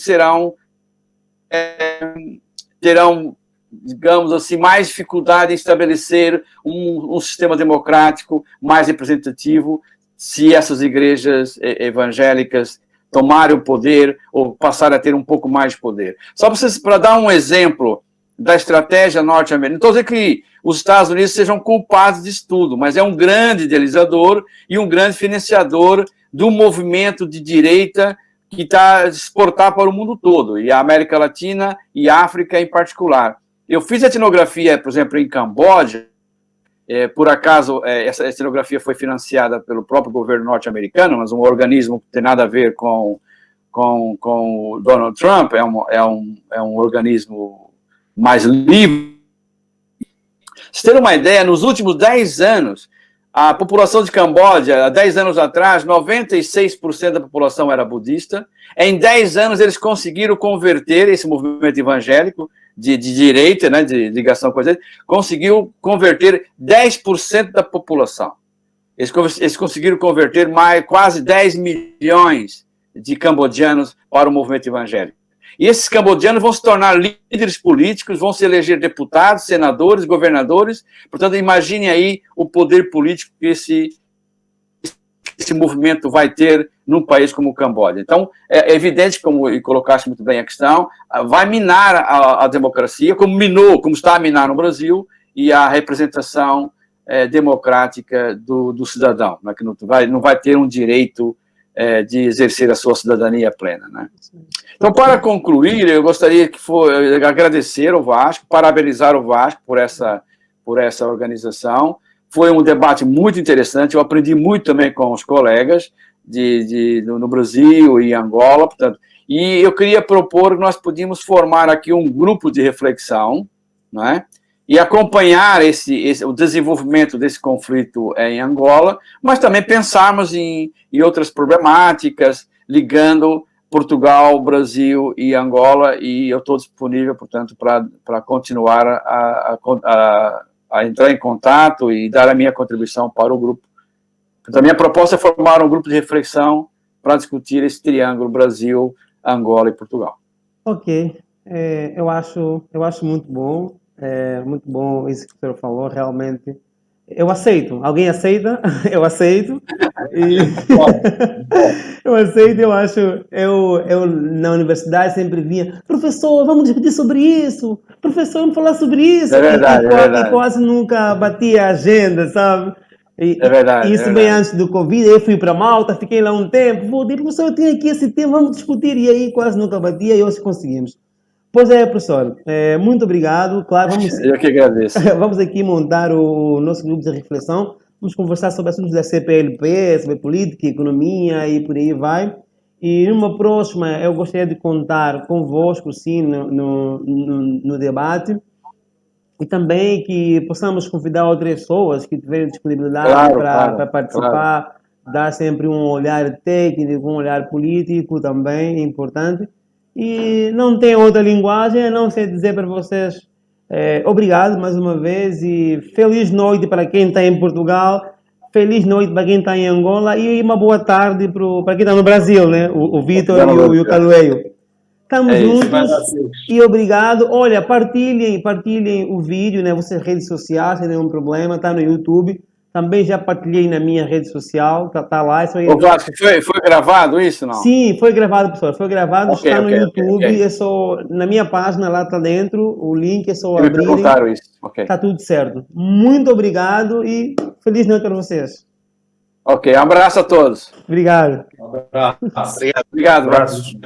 terão, digamos assim, mais dificuldade em estabelecer um sistema democrático mais representativo se essas igrejas evangélicas tomarem o poder ou passarem a ter um pouco mais de poder. Só para dar um exemplo da estratégia norte-americana, não estou dizendo que os Estados Unidos sejam culpados disso tudo, mas é um grande idealizador e um grande financiador do movimento de direita que está a exportar para o mundo todo, e a América Latina e a África em particular. Eu fiz etnografia, por exemplo, em Camboja, por acaso essa etnografia foi financiada pelo próprio governo norte-americano, mas um organismo que tem nada a ver com o Donald Trump, é um organismo mais livre. Vocês terem uma ideia, nos últimos 10 anos, a população de Camboja, há 10 anos atrás, 96% da população era budista. Em 10 anos, eles conseguiram converter esse movimento evangélico de direita, né, de ligação com a direita, conseguiu converter 10% da população. Eles conseguiram converter quase 10 milhões de cambodianos para o movimento evangélico. E esses cambodianos vão se tornar líderes políticos, vão se eleger deputados, senadores, governadores. Portanto, imagine aí o poder político que esse movimento vai ter num país como o Camboja. Então, é evidente, como colocaste muito bem a questão, vai minar a democracia, como está a minar no Brasil, e a representação democrática do cidadão, né, que não vai ter um direito de exercer a sua cidadania plena, né? Então, para concluir, eu gostaria de agradecer ao Vasco, parabenizar o Vasco por essa organização. Foi um debate muito interessante, eu aprendi muito também com os colegas no Brasil e Angola, portanto, e eu queria propor que nós podíamos formar aqui um grupo de reflexão, né, e acompanhar o desenvolvimento desse conflito em Angola, mas também pensarmos em outras problemáticas, ligando Portugal, Brasil e Angola, e eu estou disponível, portanto, para continuar a entrar em contato e dar a minha contribuição para o grupo. Então, a minha proposta é formar um grupo de reflexão para discutir esse triângulo Brasil, Angola e Portugal. Ok, eu acho muito bom isso que o senhor falou, realmente. Eu aceito. Alguém aceita? Eu aceito. Eu aceito, eu acho. Eu na universidade sempre vinha, professor, vamos discutir sobre isso, professor, vamos falar sobre isso. É verdade, e quase nunca batia a agenda, sabe? É verdade. Isso bem antes do Covid, eu fui para Malta, fiquei lá um tempo, voltei, professor, eu tenho aqui esse tema, vamos discutir, e aí quase nunca batia e hoje conseguimos. Pois é, professor, muito obrigado. Claro, Eu que agradeço. vamos aqui montar o nosso grupo de reflexão, vamos conversar sobre assuntos da CPLP, sobre política, economia e por aí vai. E numa próxima, eu gostaria de contar convosco, sim, no debate. E também que possamos convidar outras pessoas que tiverem disponibilidade para participar, dar sempre um olhar técnico, um olhar político também, é importante. E não tem outra linguagem, a não sei dizer para vocês obrigado mais uma vez e feliz noite para quem está em Portugal, feliz noite para quem está em Angola e uma boa tarde para quem está no Brasil, né? O Vitor e o Caloeio. Estamos juntos e obrigado. Olha, partilhem o vídeo, né? Vocês redes sociais, sem nenhum problema, está no YouTube. Também já partilhei na minha rede social, tá lá. O Vasco, foi gravado isso, não? Sim, foi gravado, pessoal. Foi gravado, está no YouTube. É só, na minha página lá está dentro, o link é só abrir. Me perguntaram isso. Está tudo certo. Muito obrigado e feliz noite para vocês. Ok, um abraço a todos. Obrigado. Um abraço. Obrigado, Vasco.